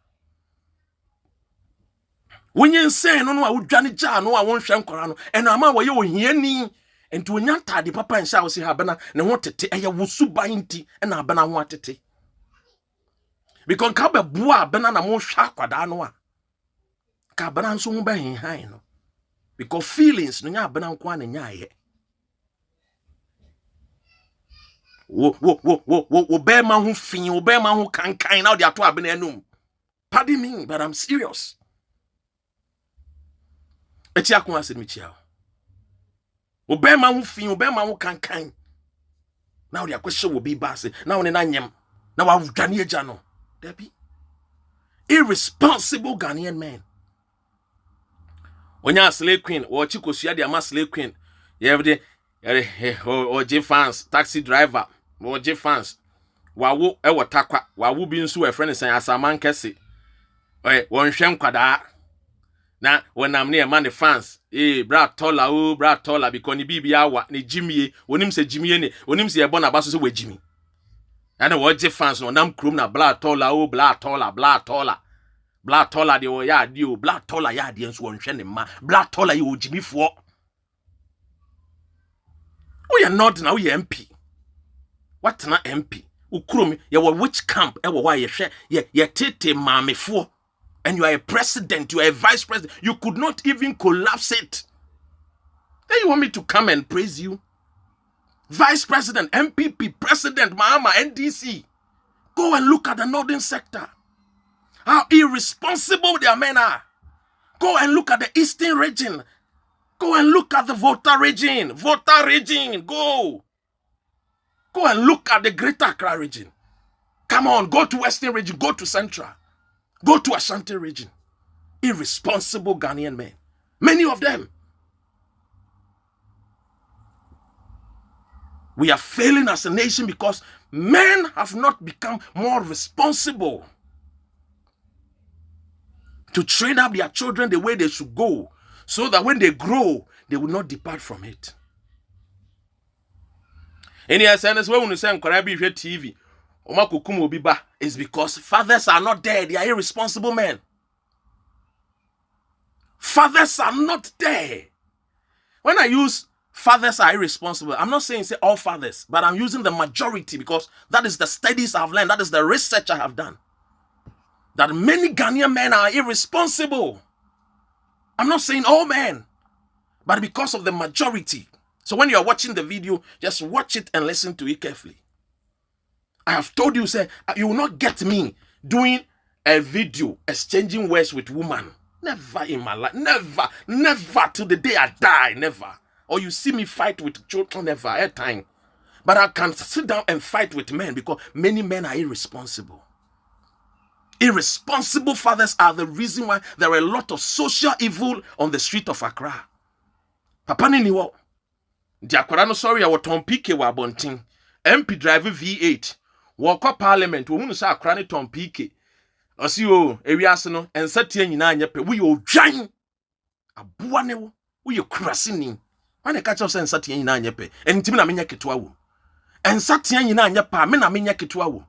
When you say no, I would Johnny Jan, no, I won't shame Corano, and I'm away you here. And to nyanta the papa and shall see habana, and wanted to a wusu bainti, and abana wanted it. Because Kabe Bua banana mo shakwa danwa. Kabana so mba hin han no. Because feelings no nya bana nkwa na nya ye. Wo be ma ho fin, wo be ma ho kankan na de ato abena enum. Pardon me, but I'm serious. Eti akwa se mi chia. Wo be ma ho fin, wo be ma ho kankan. Na de akwhye wo bi ba se. Na wo ne na nyem. Na wa dwane agya no. Debbie, irresponsible Ghanaian man. When you're a slave queen, or Chikosia, the ama slave queen, you have the or J fans, taxi driver, or J fans. Wawu, ewa takwa, wawu binsu a friend saying as a man kesi. One shem kwada. Na when I'm near man the fans, bra tola, because ni bibi awa, ni Jimmy, when him say Jimmy, when him say a bona basu with Jimmy. And the word fans no nam krum na bla tola de o ya di o bla tola ya di enso wonhwe ne ma bla tola ye ojimi fo we are not now we MP what na MP ukrom ye wo which camp e wo wa ye hwe ye tete mamefo and you are a president, you are a vice president, you could not even collapse it. Then you want me to come and praise you? Vice President, MPP, President, Mahama, NDC. Go and look at the northern sector. How irresponsible their men are. Go and look at the eastern region. Go and look at the Volta region. Go. Go and look at the Greater Accra region. Come on, go to Western region, go to Central. Go to Ashanti region. Irresponsible Ghanaian men. Many of them. We are failing as a nation because men have not become more responsible to train up their children the way they should go, so that when they grow, they will not depart from it. Any SNS when we say Korabi TV, Omakukumo Biba is because fathers are not there, they are irresponsible men. Fathers are not there. When I use fathers are irresponsible, I'm not saying say all fathers, but I'm using the majority because that is the studies I've learned, that is the research I have done. That many Ghanaian men are irresponsible. I'm not saying all men, but because of the majority. So when you're watching the video, just watch it and listen to it carefully. I have told you, say, you will not get me doing a video exchanging words with woman. Never in my life. Never till the day I die. Never. Or you see me fight with children. Never. At time. But I can sit down and fight with men because many men are irresponsible. Irresponsible fathers are the reason why there are a lot of social evil on the street of Accra. Papa ni wo. Diakwara no sorry I Tom PK wa bontin. MP drive V8. Walk up parliament. Wo hunu sa Accra ni Tom PK. Osi o ewiase no ensatie nyina anyepe. Wo ye odwan. Aboa ne wo. Wo ye kurase ni. Wane ka chaw se ensatie nyina anyepe. Entimi na menya ketewa wo. Ensatie nyina anyepa me na menya ketewa wo.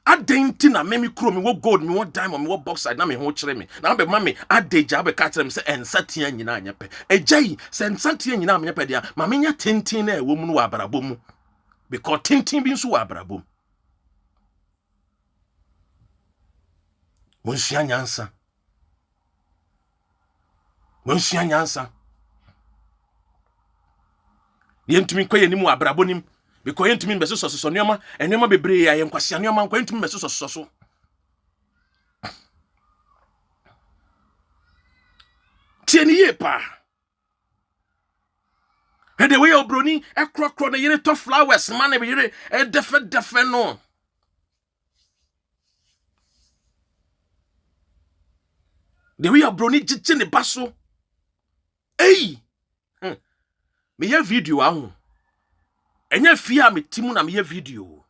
Adenti na me kuro me wo gold me wo diamond me wo bauxite na me ho kire me na be mame adeja be ka kire me se ensatia nyina anyepe ejai se ensatia nyina anyepe dia ma menya tintin na ewo mu no abrabom mu because tintin bi nso wa abrabom wonsia nyansa yentumi koye ni mu abrabonim because yentumi beso so nneoma enneoma bebre ya yenkwase nneoma nkwa yentumi beso so tieni yepa the way obroni ekrokro na yere to flowers man be yere defe no the way obroni chichi ne baso me ya video ahu Enya fear me timu na me video.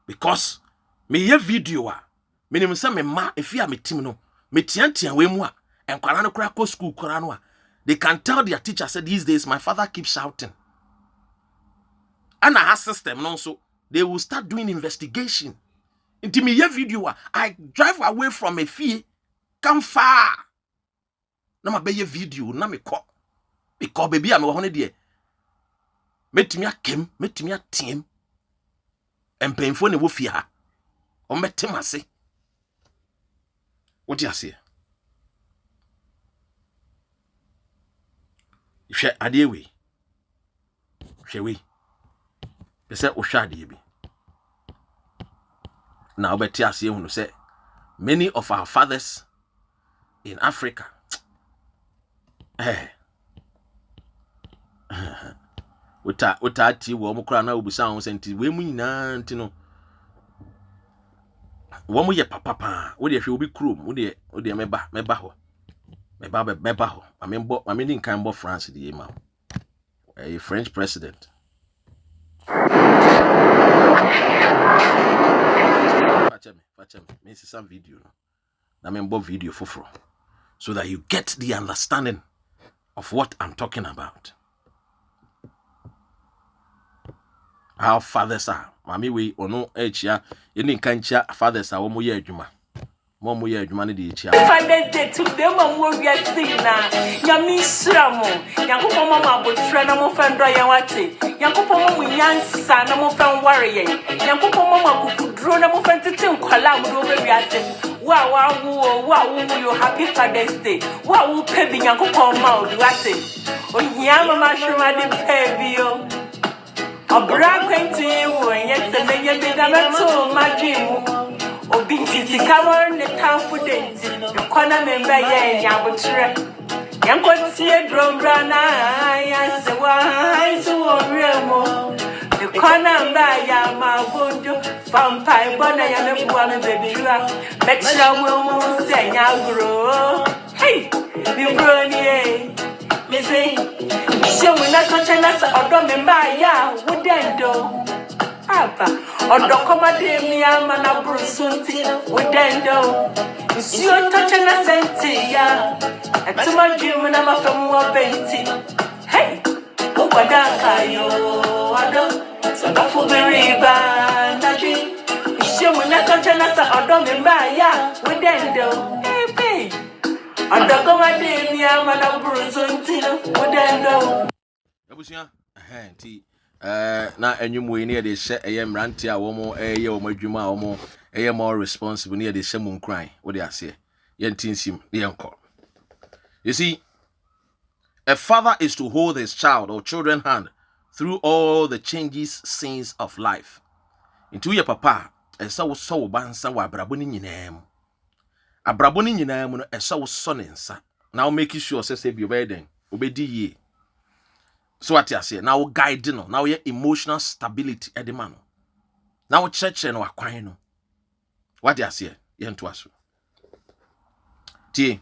Because me video a menim say me ma efia me timu no me tiantia we mu a enkwara no kra ko school kra no a they can tell their teacher say these days my father keeps shouting. And our system no so they will start doing investigation. Into me video I drive away from a fee come far. Na ma be video na me ko. Because baby am wo ne de. Metimi akem, metimi atem. Empemfo ne wo fie ha. O metem ase. What do you say? Hwe ade we. Hwe we. Be say o hwe ade bi. Now obeti ase ehunu say many of our fathers in Africa Uta ti wo mo kra na obusa ho senti we mu nyina nti no wo mo ye papa pa wo de hwe obi krom wo de meba ho ame din kan bo France de ma a French president Facheme me see some video no na me mbo video foforo so that you get the understanding of what I'm talking about. How fathers are. Mami we ono echia yeni kancha fathers are wo ye adwuma. Mo ye adwuma ne de echia. Fathers day today mo we are seeing na. Nyami sramo. Yankopon mama abotra na mo fan do yan wate. Yankopon mo nyansa na mo fan ware yen. Yankopon mama kukudro na mo fan tete nkwala mo do we ase. Wow, you happy Father's Day. Wow, pebi Yankopon ma wate. Ohia mama shoma de pebi yo. Obra kwenti wo yetse menye bidameto majimu obinti kamon ne tamfu denti kona memba ye nyabotre yankotie drombra na yansewa so oremo the kona mba ya mabondo vampire bona ya mebuwa me bebira metra wo se nyagro hey bi broni me say so we not touch us odo memba ya wudendo aba odo komade mi ama na brusunti wudendo si o touch na senti ya atuma dream na mafam wa benti hey o kwada kayo odo so da fu beriba na ji so we not touch us odo memba ya wudendo hey Adakoma mi amana bruzonti wodendo Abusia nti na enwumu yi ne de hye eye mrante a wo mo eye wo madwuma a wo mo eye more responsible ne de hye mu nkran wo de ase ye ntinsim ne yenko. You see, a father is to hold his child or children hand through all the changes scenes of life. Into your papa esa wo so wo bansa wa abrabo ni nyinam. Abrabo ni nyina mu no esa wo so ne nsa na wo make sure say be obedient obedi ye so what you say na wo guide no na wo ye emotional stability e de ma no na wo church no akwan no what you say ye nto aso tie.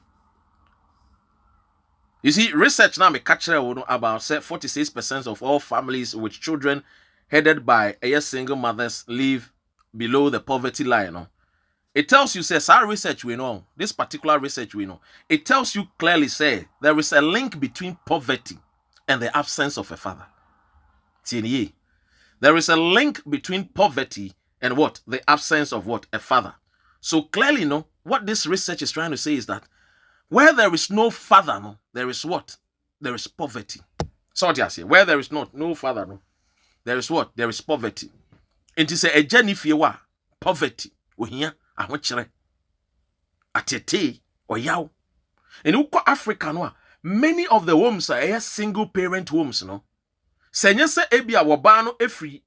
You see, research now me catch about 46% of all families with children headed by a single mothers live below the poverty line. No? It tells you, says our research we know, this particular research we know, it tells you clearly, say, there is a link between poverty and the absence of a father. There is a link between poverty and what? The absence of what? A father. So clearly, no, what this research is trying to say is that where there is no father, no, there is what? There is poverty. So what I say, where there is no father, no, there is what? There is poverty. It is a journey for poverty. Here. Atete or yaw. In Africa, no, many of the homes are single parent homes, no. Senya se ebia wabano efri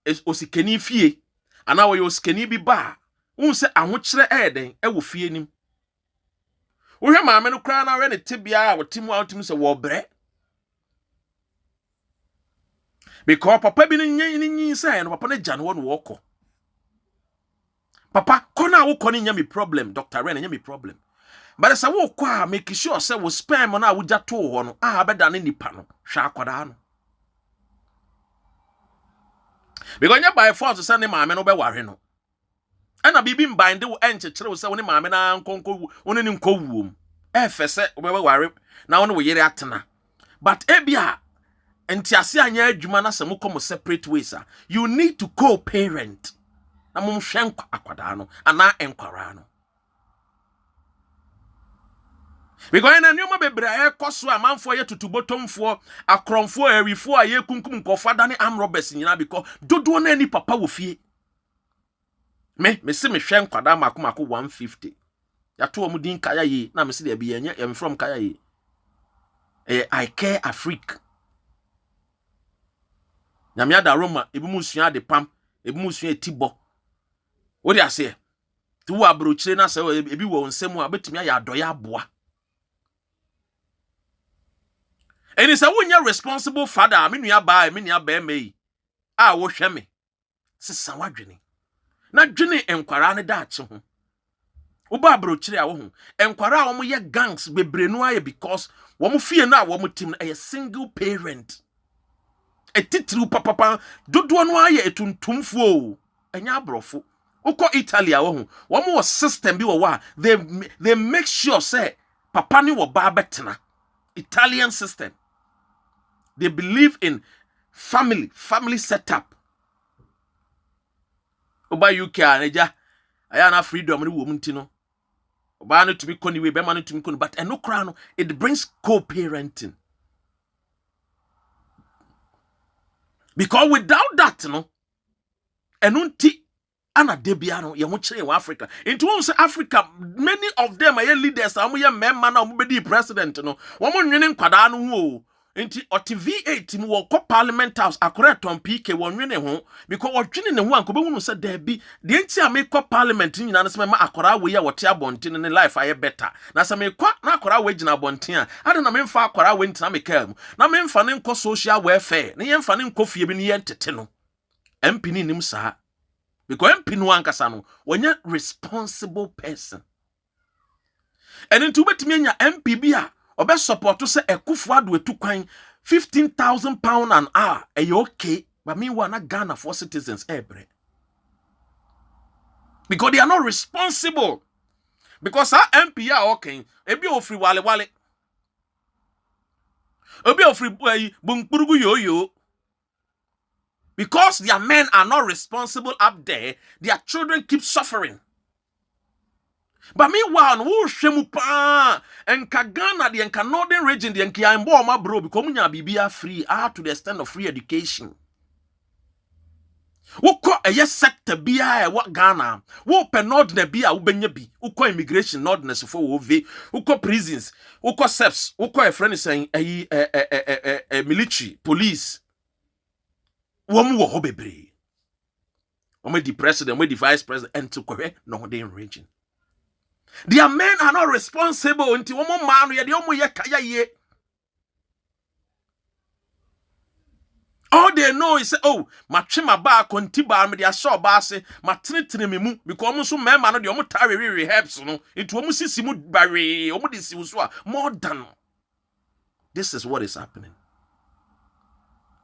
is osikeni fie. Ana wo yosikeni bi ba. Unse ahokyere eden e wo fie nim. Wo hwe maame no kra na we ne tebia wo timu outim se wo bre. Because papa bi nyin say no papa na gya no wo kɔ. Papa, kona wo koni nya me problem, Dr. Ren nya me problem. But as I wo kwa make sure say wo sperm na wo gya to ho no, beda ne nipa no, hwa akwada no. Because you by force to send him a man over worry no. And a baby bind the enchre say when mamma na nkonko one ni nko wum. Fese we worry. Na one we yere atena. But ebia entiase anya adwuma na se mukom separate ways. You need to co-parent. Na mum hwe akwada no ana enkwara no. Because na nyoma bebre ekoso amanfo ye tutubotomfo akromfo awifo aye kunkum nkofada ne am robbers nyina because dodo na ni papa wo fie. Me se me hwe nkwada makomako 150. Ya to mu din kaya yi na me se de bi enye em from kaya yi. I care Afrique. Nyamia da Roma ebi mu sua de pam, ebi mu sua etibo. Wo de ase. Ti wo abrochire na se ebi wo nsem a betumi ya adoya aboa. And it's a one responsible father. I mean, you buy, I mean, you bear me. Ah, wo hwe me. Sisa wadwene. Na dwene enkwara ne daakye ho. Oba abrochire a wo ho. Enkwara a wo ye gangs bebre no aye because wo mo fie na wo mo tim a single parent. Etitru papa dodo no aye etuntumfo. Enya abrofo. Uko Italy a wo ho. Wo mo system bi wo wa. They make sure say papa ni wo ba betena. Italian system. They believe in family setup. Oba UK aneja aya na freedom ni wo mutino. Oba no tumi koni we be ma no tumi koni but eno kra no it brings co-parenting. Because without that no eno nti ana debia no ye ho kire in Africa. Into one say Africa many of them are leaders am ye memma na omo be di president no. Wo mo nwene nkwada no ho. Inti oti V8 mu wo parliament house akore ton PK won nwene ho because wodwene ne ho anko be hunu se da bi de nti a me parliament nyina no se ma akora we ya wote abonten ne life aye better na se me kwa na akora we gina abonten a ade na me mfa akora we ntina me kam na me mfa ne nko social welfare ne ye mfa ne nko fie bi ne ye ntete no MP ni nim saa because MP no ankasa no wonya responsible person and into betimi anya MP bi a obe support to say Ekufu Addo etu kwan £15,000 an hour okay but meanwhile na Ghana for citizens ebre because they are not responsible because our MP are okay ebi ofri wale ebi ofri bunkpurugu yoyo because their men are not responsible up there their children keep suffering. But meanwhile, who shemu pa enka Ghana the enka northern region the enka imbo ma bro because munya bibia free to the extent of free education. Wo ko eye sector bia what Ghana wo pe north na bia wo benya bi wo ko immigration northerness for wo ve wo ko prisons wo ko SEPs wo ko a friend saying military police wo mu wo ho bebre wo me the president we the vice president and to ko northern region. Their men are not responsible until one man ye the omo ye kaya ye. All they know is oh matchema ba kontiba me dia show ba se matretene me mu because omo so mema no de omo tare helps no into omo sisi mu bare omo de si so more than. This is what is happening.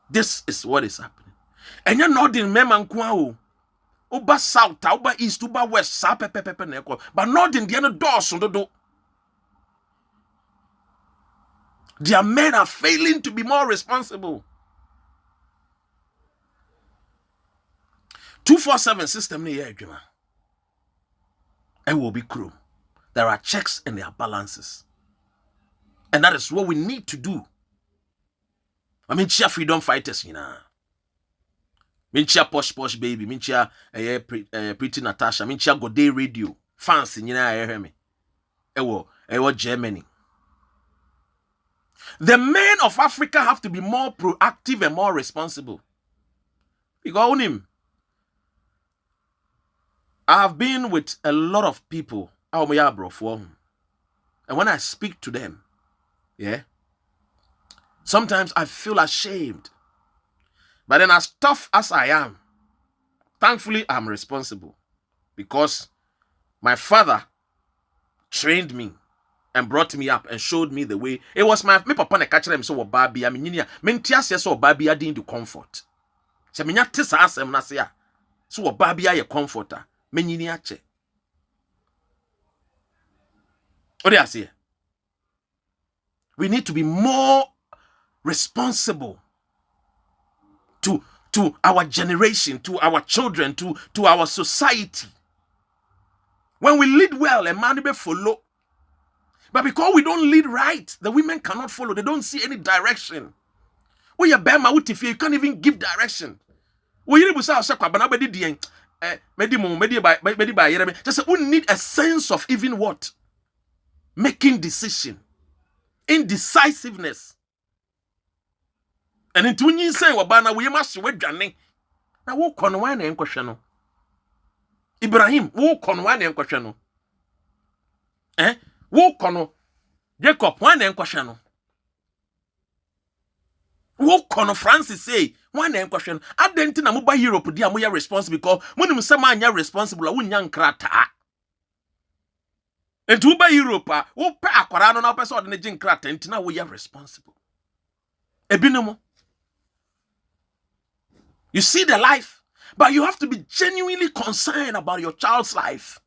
This is what is happening. And you're not in mema nko o. Uba south, uba east, uba west, sa pepe neko. But not in the other doors. Their men are failing to be more responsible. 247 system ni yejuma. It will be crew. There are checks and there are balances. And that is what we need to do. I mean, cheer freedom fighters, you know. Minchia posh baby, minchia pretty Natasha, minchia Goday radio, fancy, you know, I hear me. Ewo Germany. The men of Africa have to be more proactive and more responsible. Because on him, I have been with a lot of people, and when I speak to them, yeah, sometimes I feel ashamed. But then as tough as I am, thankfully I'm responsible. Because my father trained me and brought me up and showed me the way. It was my papa na catch them so baby. I mean, me so baby I didn't do comfort. Se menya te sa asem na se a. So oba bia ye comforter. Menyini ache. Ode ase. We need to be more responsible to our generation, to our children, to our society. When we lead well, a man will follow. But because we don't lead right, the women cannot follow. They don't see any direction. When you you can't even give direction. We need a sense of even what? Making decision. Indecisiveness. And into when you say wabana we must we dwane. Na wo kono wan na enkwhwe no. Ibrahim wo kono wan na enkwhwe no. Wo kono Jacob wan na enkwhwe no. Wo kono Francis say wan na enkwhwe no. Adenti na mo ba Europe dia mo ya responsible because mo nim say ma anya responsible a wo nya nkrata. Entu ba Europe a wo pe akwara no na wo pe so de ne gin nkrata enti na wo ya responsible. Ebinomo. You see the life, but you have to be genuinely concerned about your child's life.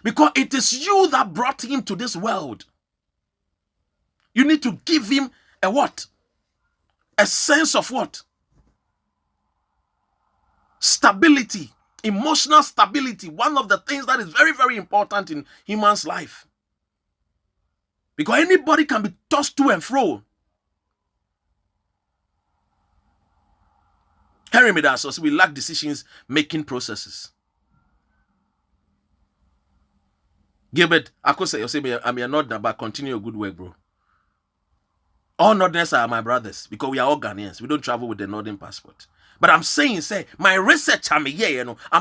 Because it is you that brought him to this world. You need to give him a what? A sense of what? Stability. Emotional stability. One of the things that is very, very important in human's life. Because anybody can be tossed to and fro. Hearing me that, so we lack decisions-making processes. Gilbert, I could say, you say, I'm a northerner, but continue your good work, bro. All northerners are my brothers because we are all Ghanaians. We don't travel with the northern passport. But I'm saying, my research, I'm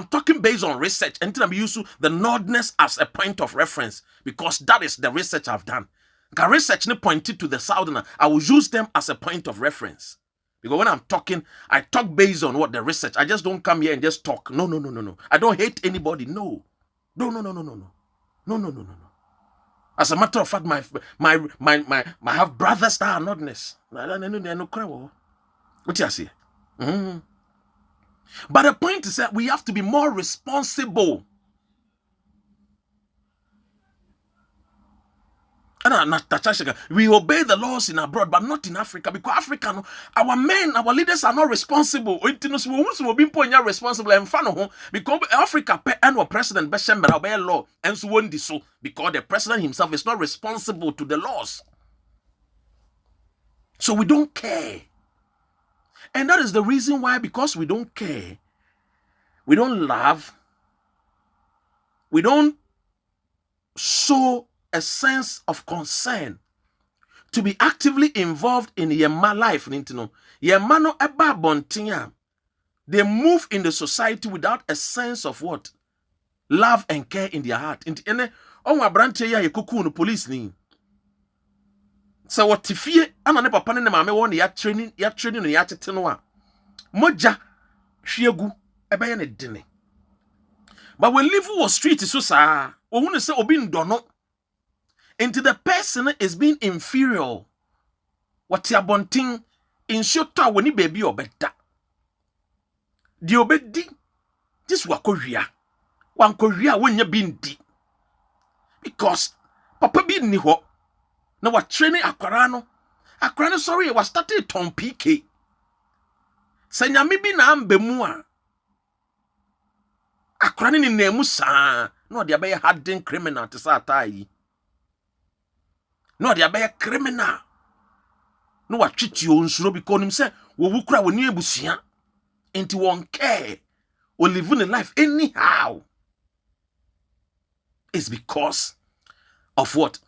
talking based on research. And I'm using the northerners as a point of reference because that is the research I've done. Because research pointed to the southerner, I will use them as a point of reference. Because when I'm talking, I talk based on what the research. I just don't come here and just talk. No. I don't hate anybody. No. No. As a matter of fact, my have brothers that are notness. What you say? But the point is that we have to be more responsible. We obey the laws in abroad, but not in Africa. Because Africa, our men, our leaders are not responsible. Because Africa, our president, law, and so on. Because the president himself is not responsible to the laws. So we don't care. And that is the reason why, because we don't care, we don't love, we don't show a sense of concern to be actively involved in Yema life. Yemano eba bontinya. They move in the society without a sense of what? Love and care in their heart. Onwa branche ya yekuku no police ni. So what tifie ana ne papa ne maame won ya training no ya tete no a. Moja hwiegu ebe ye ne dene. But when live was street so sa, ohunu se obi ndono. Into the person is being inferior. What ya bonting in shota when baby or better. Di obedi this wakoria. Wan koria when you been di. Because papa be ni ho. Na wa training akwarano. Akwarano sorry was started ton PK. Senya mi bi na ambe mu a. Akwarano ni nemu sa. No dia be hardened criminal to sa atai. No, they are a criminal. No, what treat you on slow because him say, we will cry when you busia into one care or living a life anyhow. It's because of what?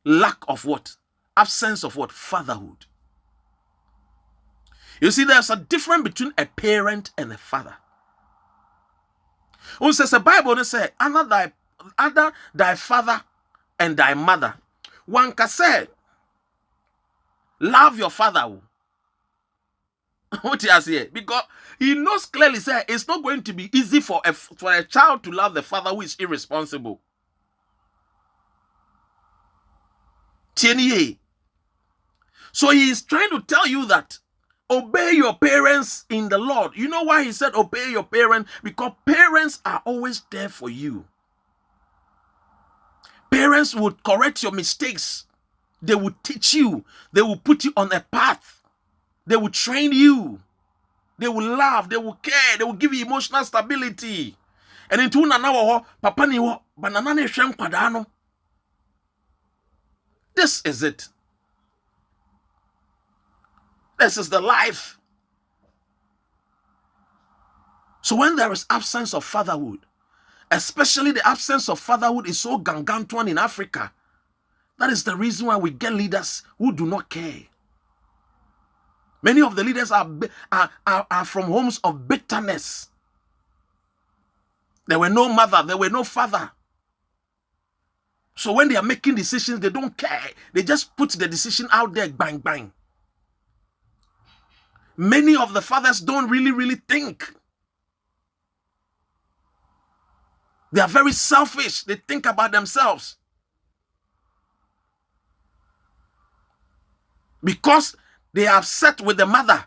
Lack of what? Absence of what? Fatherhood. You see, there's a difference between a parent and a father. When says the Bible, they say, honor thy father and thy mother. One can say, love your father. What he has here? Because he knows clearly, say, it's not going to be easy for a child to love the father who is irresponsible. So he is trying to tell you that Obey your parents in the Lord. You know why he said obey your parents? Because parents are always there for you. Parents would correct your mistakes. They will teach you. They will put you on a path. They will train you. They will love. They will care. They will give you emotional stability. And into na papa ni wo banana ne hwe nkwada no. This is it. This is the life. So when there is absence of fatherhood, especially the absence of fatherhood is so gangantuan in Africa, that is the reason why we get leaders who do not care. Many of the leaders are from homes of bitterness. There were no mother, there were no father. So when they are making decisions, they don't care. They just put the decision out there, bang, bang. Many of the fathers don't really think. They are very selfish. They think about themselves. Because they are upset with the mother.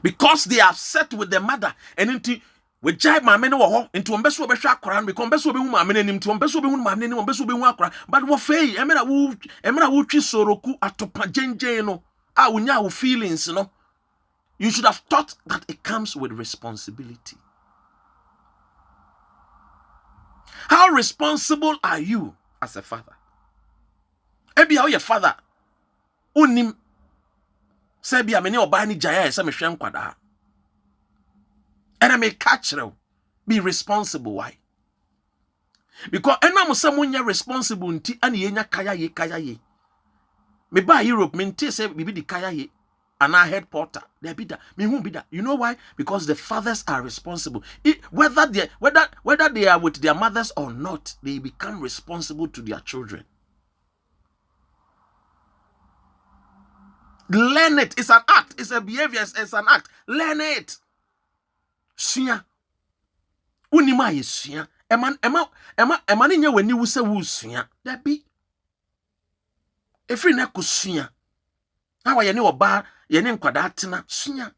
Because they are upset with the mother. And into we jive my men into umbeso be hwa akora because umbeso be hu ma men anim to umbeso be hu ma men anim umbeso be hu akora but wo fei emena wo twi soroku atopa gengen no a wonya wo feelings no. You should have thought that it comes with responsibility. How responsible are you as a father? Ebi how your father unim say bia me ne oba ni jaya say me hwe nkwada. And I may catch you. Be responsible. Why? Because enam say munya responsible nti ani yenya kaya ye. Me ba Europe me nti say bibi di kaya ye. And I head porter. They be that. Me won't be that. You know why? Because the fathers are responsible. Whether they are with their mothers or not, they become responsible to their children. Learn it. It's an act. It's a behavior. It's an act. Learn it. Suya. Unima ye suya. Ema niye weni wuse wu suya. There be. Every neku suya. Awa ye ni oba ye ni nkwada atena suya.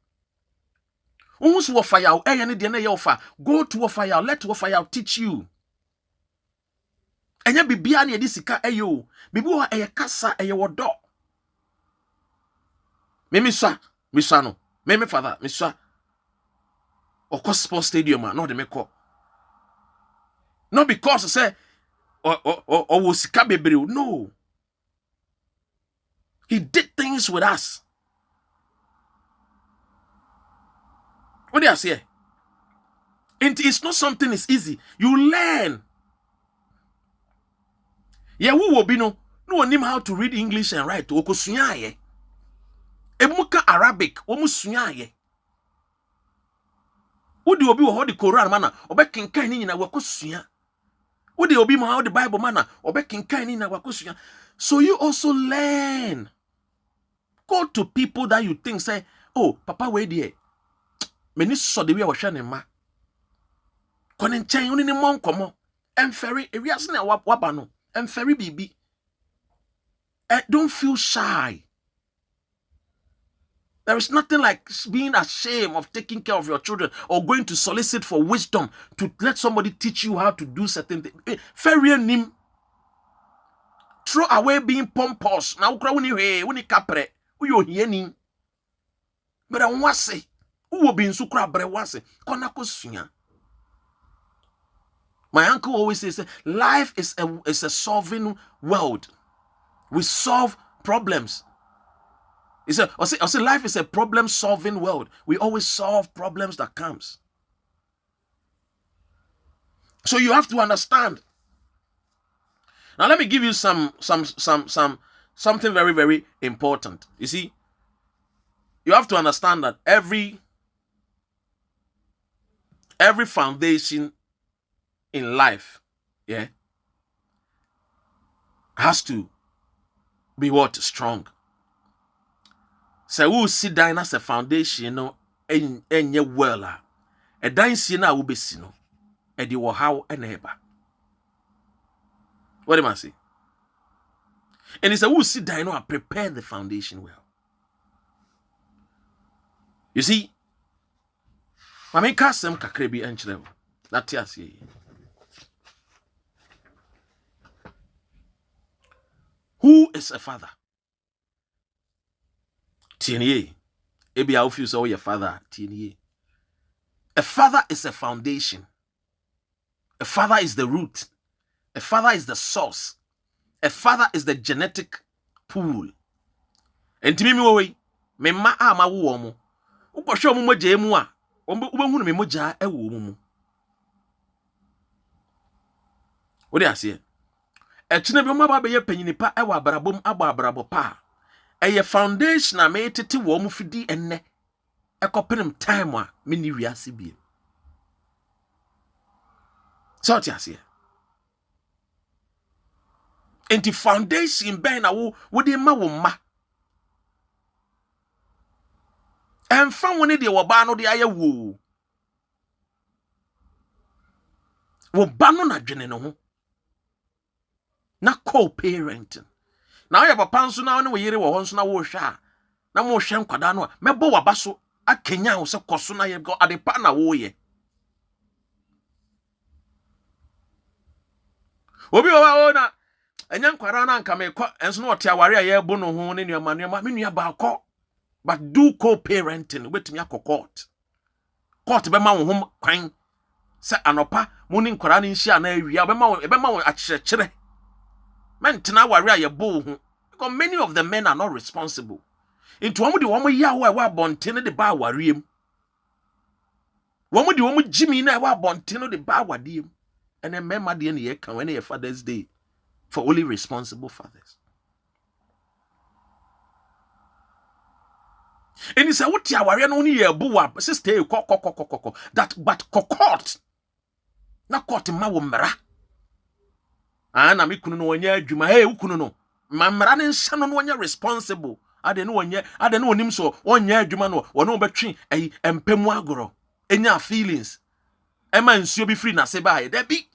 Unus wo fire ye ni de na ye ofa. Go to wo fire. Let wo fire teach you. Enya bibia na ye di sika eyo. Bibi wo eye kasa eye wodo. Me miswa no. Me father miswa. Oko sports stadium no de me call. Not because I say or wo sika bebre. No. He did things with us. What do I say? It's not something that's easy. You learn. Yeah, who will be no one him how to read English and write. Oko sunya ye. Emuka Arabic. Omu sunya ye. Udi obi wo the Quran mana. Obe kinkan ni na wako sunya. Udi obi mo how the Bible mana. Obe kinkan ni na wako sunya. So you also learn. Go to people that you think say, oh, papa where there? Many so the way I was sharing ma. Konen chen uni ni mon komo. Emferi ewiase na waba no. Emferi bibi. Don't feel shy. There is nothing like being ashamed of taking care of your children or going to solicit for wisdom to let somebody teach you how to do certain things. Fair nim. Throw away being pompous. Now ukra uni kapre. Uyo hieni. But I want to say, who will be in sukra bre wase? Konako sunya. My uncle always says, life is a solving world. We solve problems. He said, I say life is a problem-solving world. We always solve problems that comes. So you have to understand. Now let me give you something very, very important. You see, you have to understand that every foundation in life, yeah, has to be what? Strong. So we sit down as a foundation, you know, and you well, a dance na will be seen, and you will how and ever. What am I saying? And he said, who sit down and prepare the foundation well. You see, I mean, Kasem Kakrebi and Chlevo. That's yes. Who is a father? TNA. Ebi I feel so your father. TNA. A father is a foundation. A father is the root. A father is the source. A father is the genetic pool. And to me, me ma ama wo mo. Uko show mo moja emu a. Ubehunu me moja e wo mu. What do I say? E chine bi mo ba be ye panyini pa e wa abrabom abo abrabo pa. E ye foundation a me tete wo mu fidi enne. E kopem time a me ni wiase bi. So what I say? Enti foundation ben na wo de ma wo ma. Emfa woni de wo ba no de aye wo. Wo ba no na dwene no ho. Na co-parenting. Na ya papa nso na wo yere wo ho nso na wo hwa. Na mo hwe nkwada no a mebo wa ba so akenya wo se koso na ye go adepa na wo ye. Obi wa na enya nkwara na nka me kwa enso na ote aware a ye bu no ho ne nuama me nua ba akọ. But do co-parenting wetumi akọ court be ma wo ho kwan se anopa mo ni nkwara ni nhia na awia be ma wo akyekere mentena aware a ye bu ho because many of the men are not responsible into omo de omo ya wo e bonte ne de ba awariem omo de omo jimi na e wa bonte no de ba awadiem ene mema de ne ye kan when ye Father's Day for only responsible fathers. And he said, what ya wari no ni ye buwa sister ko that but court na court ma wo mra na me kunu no wonya adwuma ukunu no ma mra ne nsa no wonya responsible ade no onim so wonya adwuma no wono betwe empemu agoro enya feelings ema nsuo bi free na se ba ye da bi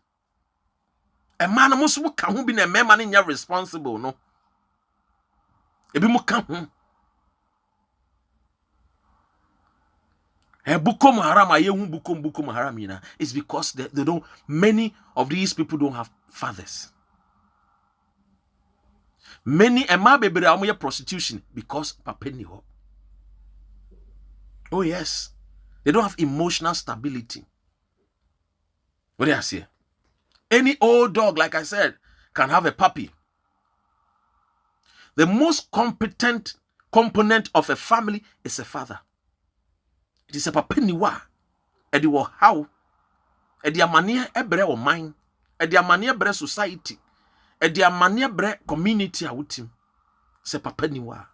ema no muso ka ho bi na mema ne nya responsible no ebi mu ka ho Bukom haram bukom haram is because they don't, many of these people don't have fathers. Many ema bebere amoye prostitution because papa ni ho. Oh yes, they don't have emotional stability. What do I say? Any old dog, like I said, can have a puppy. The most competent component of a family is a father. It is a papa ni wa. Edi wo how. Edi amane ebre o man. Edi amane ebre society. Edi amane ebre community a wutim. Se papa ni wa.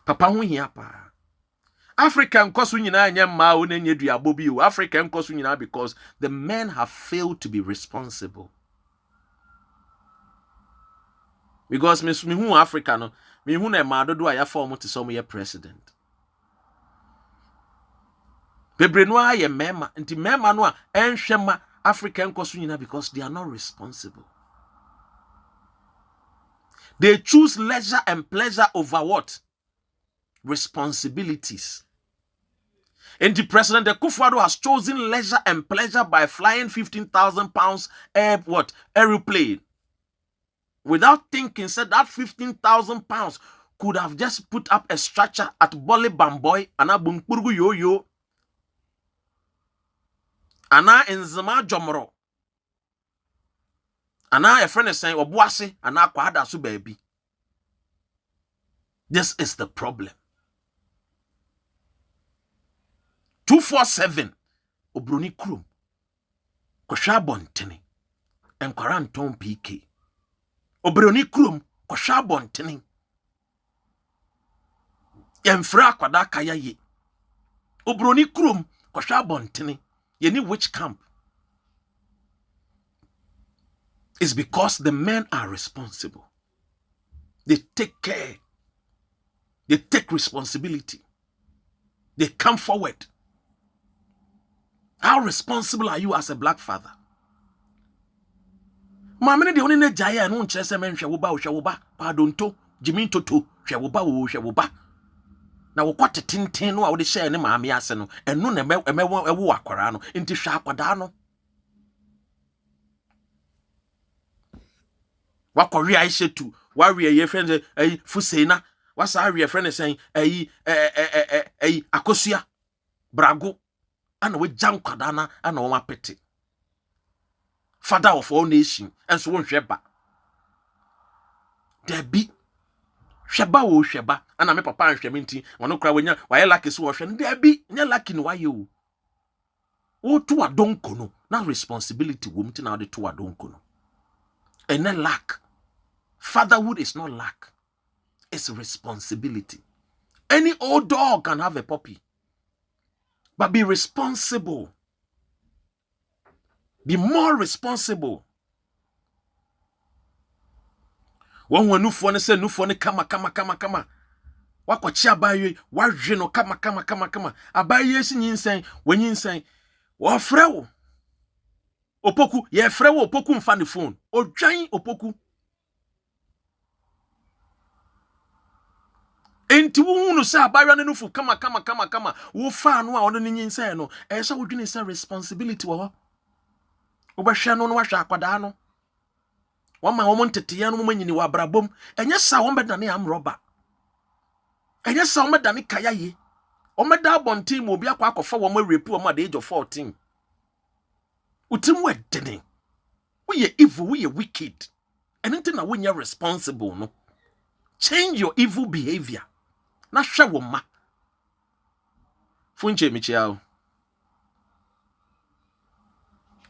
Papa hu hia pa. African kosu nyina anya ma o na nyedua abobi o. African kosu nyina because the men have failed to be responsible. Because me hu Africa no, me hu na ma dodo aya form to some ye president. Bebre no aye mema nti mema no a enhwe ma African kosu nyina because they are not responsible. They choose leisure and pleasure over what? Responsibilities. And the President Akufo-Addo has chosen leisure and pleasure by flying 15,000 pounds aeroplane. Without thinking, said that 15,000 pounds could have just put up a structure at Bole Bamboy and Abunkpurgu Yo-Yo. Ana enzema jomro. Ana a friend is saying, Obuasi, ana kwada su baby. This is the problem. 247 Obroni Krum. Kosha bontene. Enkwara nton PK. Obroni Krum kosha bontene. Yemfra kwada kaya ye. Obroni Krum kosha bontene. You need which camp? It's because the men are responsible. They take care. They take responsibility. They come forward. How responsible are you as a black father? Mamma de only jaya and won't chess a man shawuba, pardonto, Jimmy Toto, shawuba. Now, what a tin no, I would share in my miaseno, and no, a walk into Shapadano. What Korea I said to warrior your friend, a Fusena, what's our friend saying, a Akosia, Brago, and with Jam Kadana and Oma Petty. Father of all nations, and so on Sheba. There be Sheba o Sheba, and I'm a papa and Sheminti, one no cry when you're why like is wash, and there be near lacking why you. Oh, to a donkono, now responsibility woman now the two a donkono. And then lack. Fatherhood is not lack, it's responsibility. Any old dog can have a puppy, but be responsible. Be more responsible. One no phone say no phone kama. Wakwachi abaye wadwe no kama. Abaye si nyinsen when yinsen wo frewo. Opoku ye frewo opoku mfa ne phone. Odwan opoku. Enti wo hunu say abaye ne nufu kama. Wo fa no a ono ne nyinsen no. E so wodwene say responsibility wo ho. Obehwe no wahwe akwada no. Wama wo montete no manyini wa brabom. Enye sa wo medane am roba. Enye sa wo medane kayaye. O meda abontin mo obi akwa akofa wo ma repu wo ma the age of 14. Utim wedene. We evil, we wicked. Anything na when you're responsible no. Change your evil behavior. Na hwe wo ma. Funche mi chiao.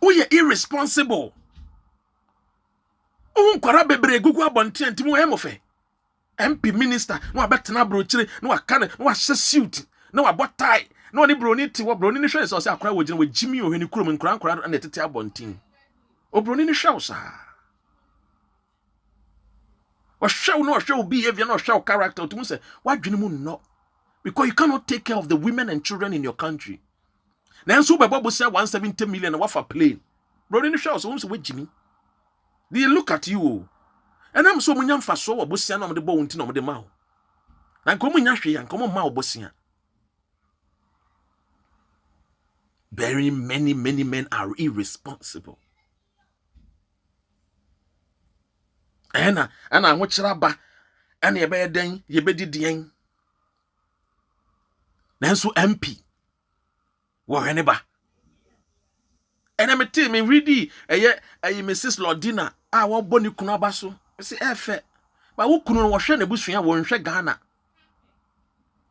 We irresponsible. Kwara bebre gugu abonten ntimi wo hemofe MP minister no abetena brochire no akane no ahye suit no abotai no ni broni ti wo broni ni hwe so se akora wo gine wo jimi ohwe ni kurom nkura na tete abonten o broni ni hwe sa wo hwe no hwe behavior no hwe character to say wadwene mu no because you cannot take care of the women and children in your country na enso be bobo say 170 million na wafa plane broni ni hwe so wo say wo jimi. They look at you. And I'm so munyam faso wa bosia na mo de bo wonti na mo de ma ho. Na nkomo nya hwe ya nkomo ma obosia. Very many men are irresponsible. Ana ho kira ba. Ana ye be den, ye be didien. Nanso MP. Wo hene ba. And I'm a team in ready a Mrs. Lordina. I want Bonnie Kunabaso. I say, Efe. But who couldn't wash any bushia won't shake Ghana?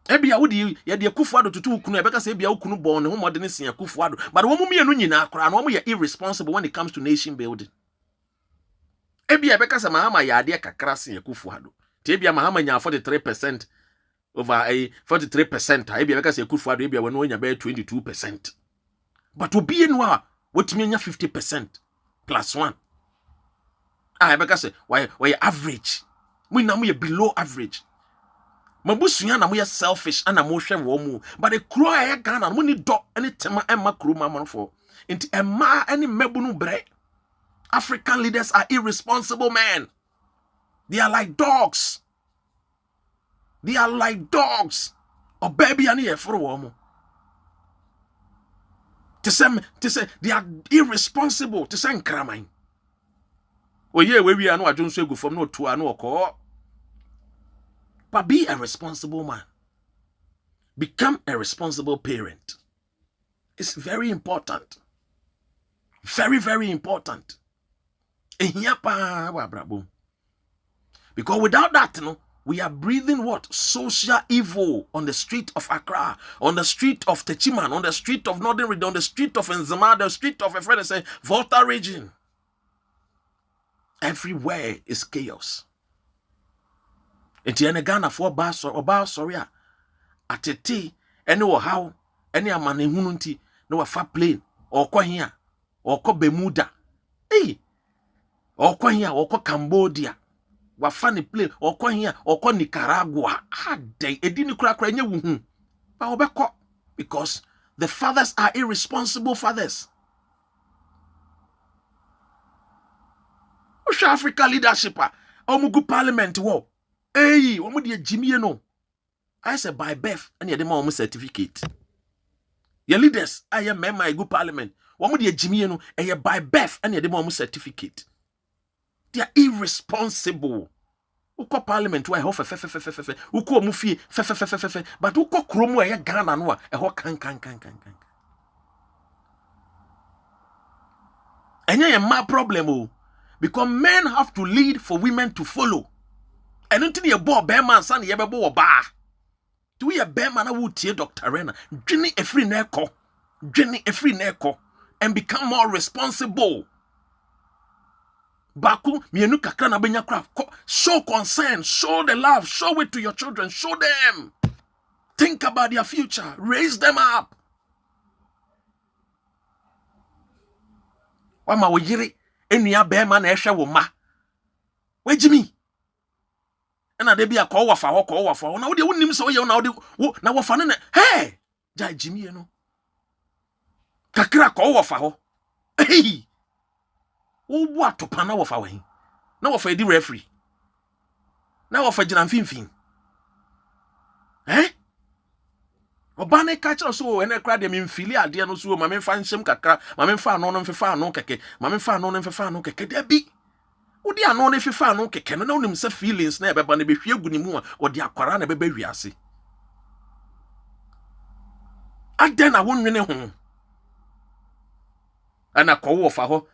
Ebi a would you, yet the Kufuado to 2 Kuna, because Ebi a Kunu born, whom modernist in a Kufuado. But one me and Unina, and one we are irresponsible when it comes to nation building. Ebi a because a Mahama Yadia Kakras in a Kufuado. Tebia Mahama 43% over a 43%. Ebi because a Kufuado, Ebi when you bear 22%. But to be in war. What mean 50% plus 1? I because why average? We na we below average. Mabusuya na we selfish and emotion womu. But the crew I Ghana we need do any tema emma crew mama for. Into emma any mebunu bre. African leaders are irresponsible men. They are like dogs. Or baby ani e for womu. To say they are irresponsible. To say nkramai. Oh yeah, we are no adjun so go from no to no call. But be a responsible man. Become a responsible parent. It's very important. Very, very important. Because without that, we are breathing what? Social evil on the street of Accra, on the street of Techiman, on the street of Northern Region, on the street of Nzema, the street of a friend say Volta region. Everywhere is chaos. Enti ene Ghana for ba sorry atete ene wo how ene amane hunu nti na wafa plane okwa hia okwa Bermuda okwa hia okwa Cambodia wafa ne plane okwa hia okwa Nicaragua ade edini kura nye wuhu ba obekọ because the fathers are irresponsible fathers. Osha Africa leadership omugu parliament wo. Hey, omu de Jimmy no. I say by birth and ye dem omu certificate. Your leaders I am member good parliament. Omu de Jimmy no by birth and ye dem omu certificate. They are irresponsible. Uko parliament wa ho fe uko mu fie fe but uko kromu e Ghana no a ho kan enye ye ma problem o, because men have to lead for women to follow. And until ye bo be man san ye be bo ba to ye be man na wo tie Dr. Rena dwene efri na ekọ and become more responsible. Baku mienu kakra na benya kra. Show concern, show the love, show it to your children, show them. Think about their future, raise them up. Wama wo yiri enua bema na ehwe wo ma. Wejimi. Na de bia ko wafa ho na wo de wonim so ye na wo de na wafa ne hey ja jimi no. Kakra ko wafa ho. Hey. Wo bo atopa na wafa wen. Na wafa di referee. Na wafa gina mfimfin. Obane catcher so ene kra de memfili ade no so ma memfa nhyem kakra ma memfa no mfefa no keke ma memfa no mfefa no keke da bi wodi ano no mfefa no keke no na wonim se feelings na ebeba na behwie gu ni mu a wodi akwara na beba wiase ade na wonwene ho ana ko wo fa ho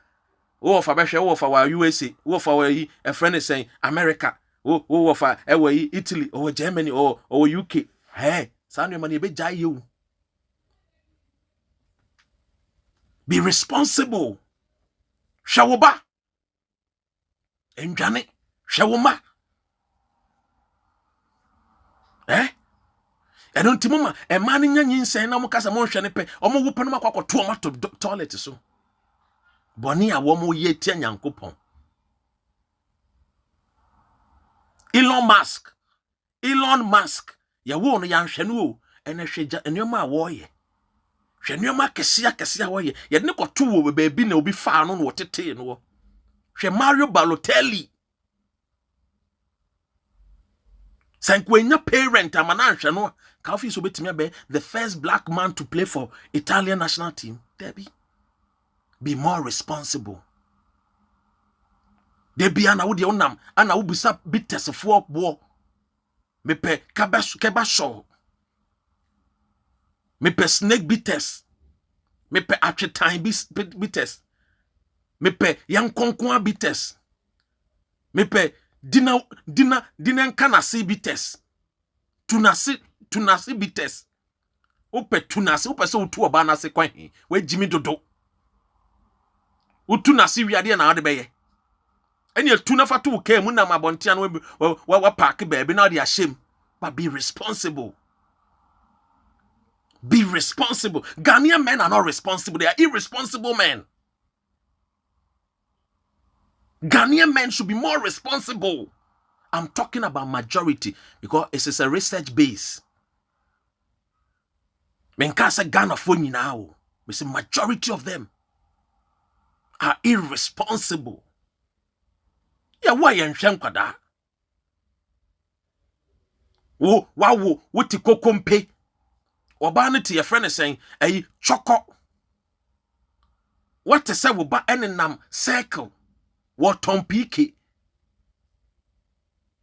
wo fa behwe wo fa wa USA wo fa wa yi a friend is saying America wo fa e wa yi Italy or Germany or UK Sanwe mani ebe jai you. Be responsible. Shawoba. Enjane. Shawoma. E don't mama. E mani nyanyin se na mukasa mo hwe ne pe. Omo wupe no makwa to ma to toilet so. Boni a wo mo ye tia Nyankopon. Elon Musk. Ya wo no ya nhwe no ene hweja enema a wo ye hwe enema kese wo ye ye ne koto wo baabi na obi fa no no tete no hwe Mario Balotelli sankwenya parent amana nhwe no ka office obetimi abe the first black man to play for Italian national team. Debbie, be more responsible. Debbie ana wo de onam ana wo busa bitesefo bo mepe kebasho mepe snake bitters mepe atwetan bitters mepe yankonkon bitters mepe dina nkanase bitters tunasi bitters ope tunasi ope se otu oba na se kwan we jimi dodo utunasi wiade na ade beye eni tuna fatu ke mu na mabontia no wa park baby na dia shame. But be responsible. Be responsible. Ghanaian men are not responsible. They are irresponsible men. Ghanaian men should be more responsible. I'm talking about majority because it is a research base. Men can say Ghana for now. We say majority of them are irresponsible. Yeah, why you kwada? Wo ti kokompe. Oba ne ti your friend is saying, "Hey, choko." What to say wo ba enenam circle. Wo tompike.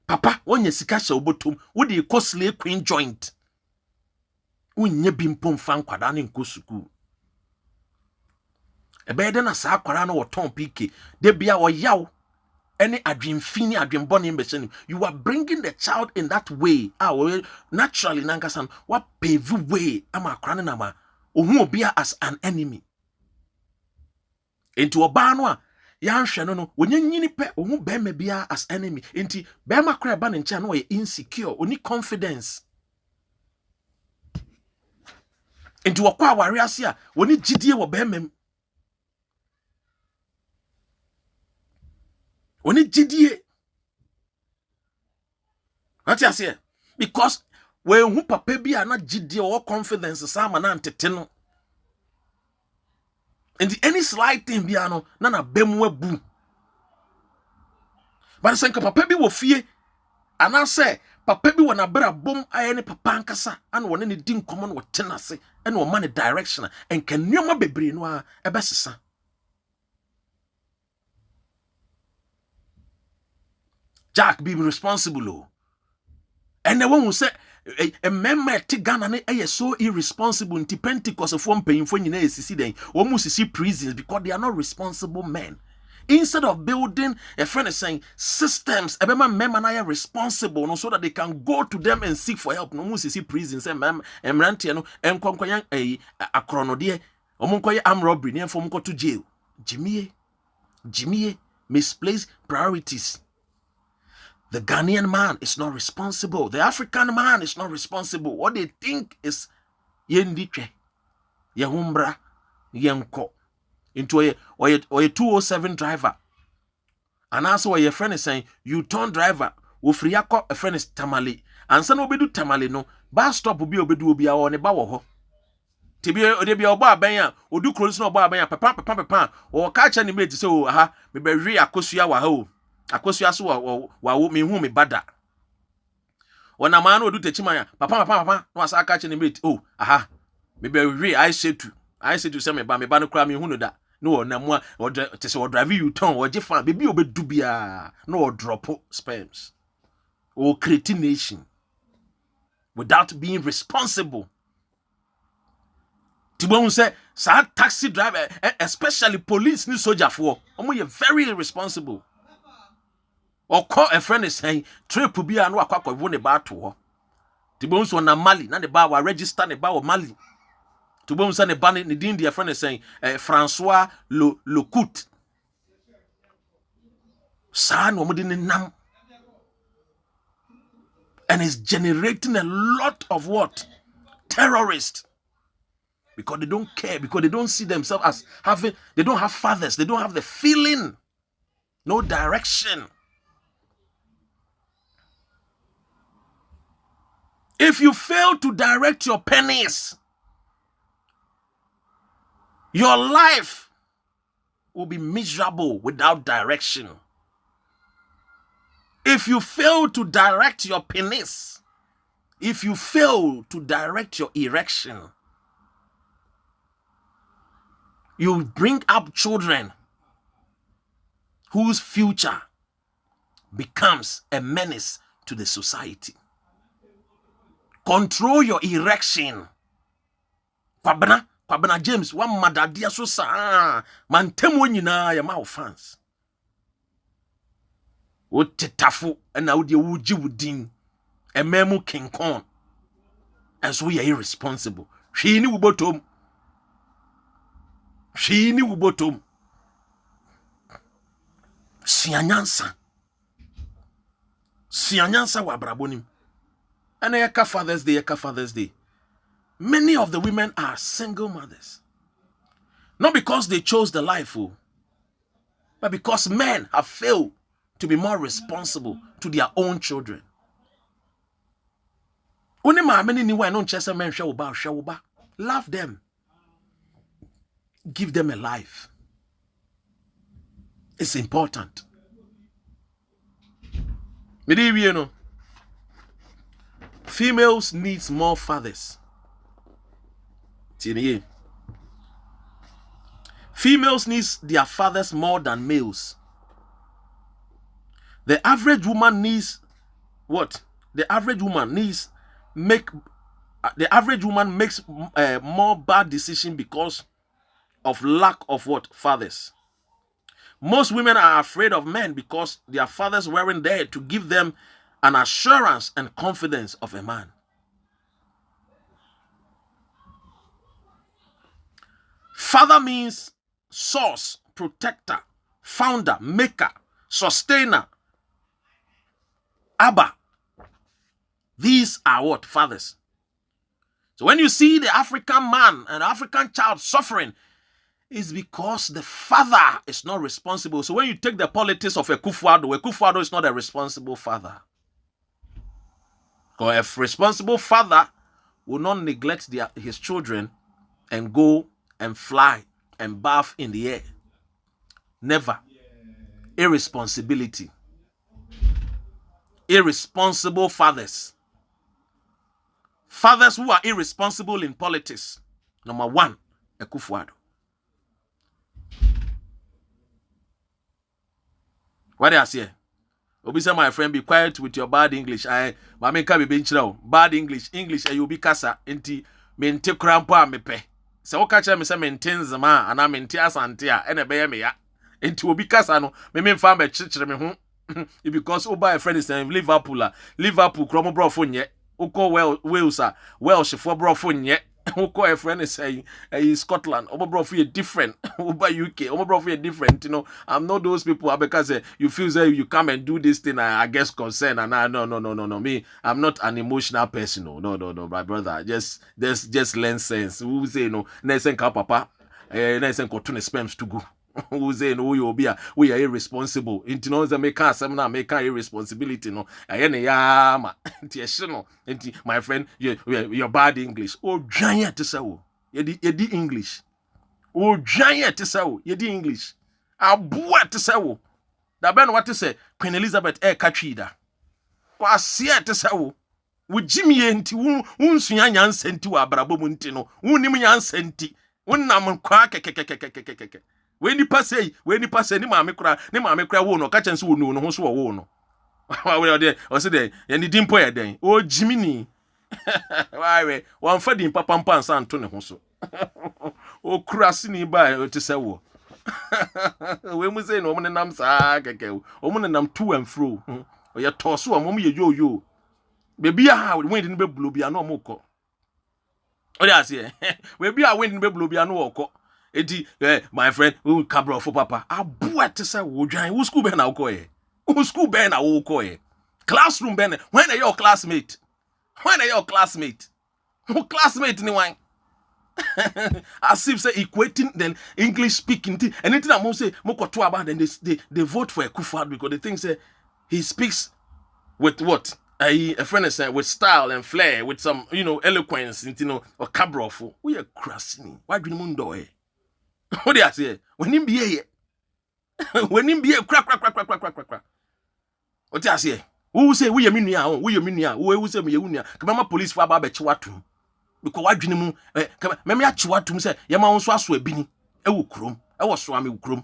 Papa, wonye sika hye obotom, wo de costly queen joint. Wonye bimpom fan kwada ne nkosuku. Ebe de na sa kwara no wo tompike. De bia wo yaw. Any adwinfini adwinboni mbeseni, you are bringing the child in that way. Naturally nankasan what pave way ama krane na ma ohu obia as an enemy. Into oba no a ya nhwe no wonye nyini pe ohu be ma bia as enemy. Enti be ma kra ba ne nche no ye insecure, oni confidence. Enti wakwa aware ase a woni gidie wo be mem. Oni gidie. What you say? Because when who papa bi na gidie or confidence sama na ntete no. And any slight thing bi ano na bemwa bu. But senka papa bi wo fie ana say papa bi wona bra bom aye ne papa ankasa ana wona ne din common wo tenase and wo man direction and kan nyoma bebre no a ebesesa. Jack be responsible. And the one who said a member te Ghana ne so irresponsible nti Pentecost of one paying for nyina esisi den almost see prisons because they are not responsible men. Instead of building a friend is saying systems, a member na responsible no so that they can go to them and seek for help. No almost see prisons and mem emrantia no enkonkoyan akrono de omonkoye armed robbery ne fom ko to jail. Jimmy misplaced priorities. The Ghanaian man is not responsible. The African man is not responsible. What they think is yendiche, yehumbra, yenko. Into a 207 driver. And also your friend is saying, you turn driver, ufriyako a friend is tamale. And son obedu tamale no, bus stop will be obedu obi awo ne bawo ho. Tibi odebi oba abenya, odu kronis no oba abenya, papa, or catch any mate so aha, me be re akosua wa ho. Akosua so wa me hu me bada. Wana man odu techimanya, papa, no asa catch any mate. Oh, aha, me be re I say to say me ba no kra me hu no da. No na mo or tese or drive you turn or je fan baby obedu bia no or drop sperms or creatination without being responsible. Tibon say sa taxi driver especially police ni soldier for omo ye very irresponsible. Or call a friend is saying trip bia no akwa wo ne ba to ho. Tibon so na Mali na the ba wa register ne ba wo Mali. To be ne ban ne din their friend is saying Francois Lecout. San nam. And it's generating a lot of what? Terrorists. Because they don't care, because they don't see themselves as having, they don't have fathers, they don't have the feeling, no direction. If you fail to direct your pennies, your life will be miserable without direction. If you fail to direct your penis, if you fail to direct your erection, you bring up children whose future becomes a menace to the society. Control your erection. Kwabena James, one madadia so sa man temo nyina ya ma fans. O tetafu na wo de wuji wudin ememu King Kong. And so we are irresponsible. Hwi ni wubotom. Sianyansa wa brabonim. And yeka Father's Day. Many of the women are single mothers. Not because they chose the life, but because men have failed to be more responsible to their own children. Love them. Give them a life. It's important. Females need more fathers. Females need their fathers more than males. The average woman needs what? The average woman makes more bad decisions because of lack of what? Fathers. Most women are afraid of men because their fathers weren't there to give them an assurance and confidence of a man. Father means source, protector, founder, maker, sustainer, Abba. These are what? Fathers. So when you see the African man and African child suffering, it's because the father is not responsible. So when you take the politics of a Kufuado is not a responsible father. Because a responsible father will not neglect his children and go and fly and bath in the air. Never. Irresponsibility. Irresponsible fathers. Fathers who are irresponsible in politics. Number 1, Akufo-Addo. What do I say? Obisa, my friend, be quiet with your bad English. Mama can be bad English. English, and you be kasa. Enti, mente krampa mepe. So, catch me say maintain zama, and I maintain asantia, and a bear me ya. Enti, obi kasa no, me farm a church me because Oba a friend is saying Liverpool, Cromo Brofonye, Uko Welsh for Brofonye. Who a friend is saying Scotland, Oberbrofi different, Uber UK, Oberbrofi different, you know. I'm not those people because you feel that you come and do this thing, I guess concern, and no. Me, I'm not an emotional person, no, my brother. Just learn sense. Who say no, Nelson Papa, Nelson Cotton spams to go. Who say no, we are irresponsible. Into no, make irresponsibility, no. My friend, you're bad English. Oh, giant to say, you di English. Oh, giant to say, you di English. A boy to say, that ben what to say, Queen Elizabeth Kachida. Was here to say, with Jimmy enti, unsuyan senti wa brabo muntino, unimian senti, unam quack. When you pass, ni mame kra wo no ka chense wo no ho so wo no. Wa we o se de ye ni dimpo ye den. O Jiminy. Why we wan fa din papa mpa nsa nto ne ho so. O krasi ni ba o te se wo. We mu say no mo ne nam sa keke. O mo ne nam to and fro. O ye to so o mo ye yo. Baby a when din be blow bia no mo ko. O dey say we bia when din be blow bia no wo ko. Eti, my friend, who cabro for papa. I bought to say, who school ben na uko Who school ben na uko Classroom ben. When are your classmate? Who classmate ni wine? As if say equating then English speaking thing. Anything I must say, moko to about then they vote for Akufo-Addo because they think say he speaks with what? A friend is saying with style and flair, with some eloquence, or cabro for. We are crassing. Why do you mundo What do you say? When him be here, crack. What do you say? Who say we are minia? Who say me unia? Come police for about bechiwatu. Because why do you know? Me achiwatu say yama onso aso ebini. E wo krom. E wo so ame wo krom.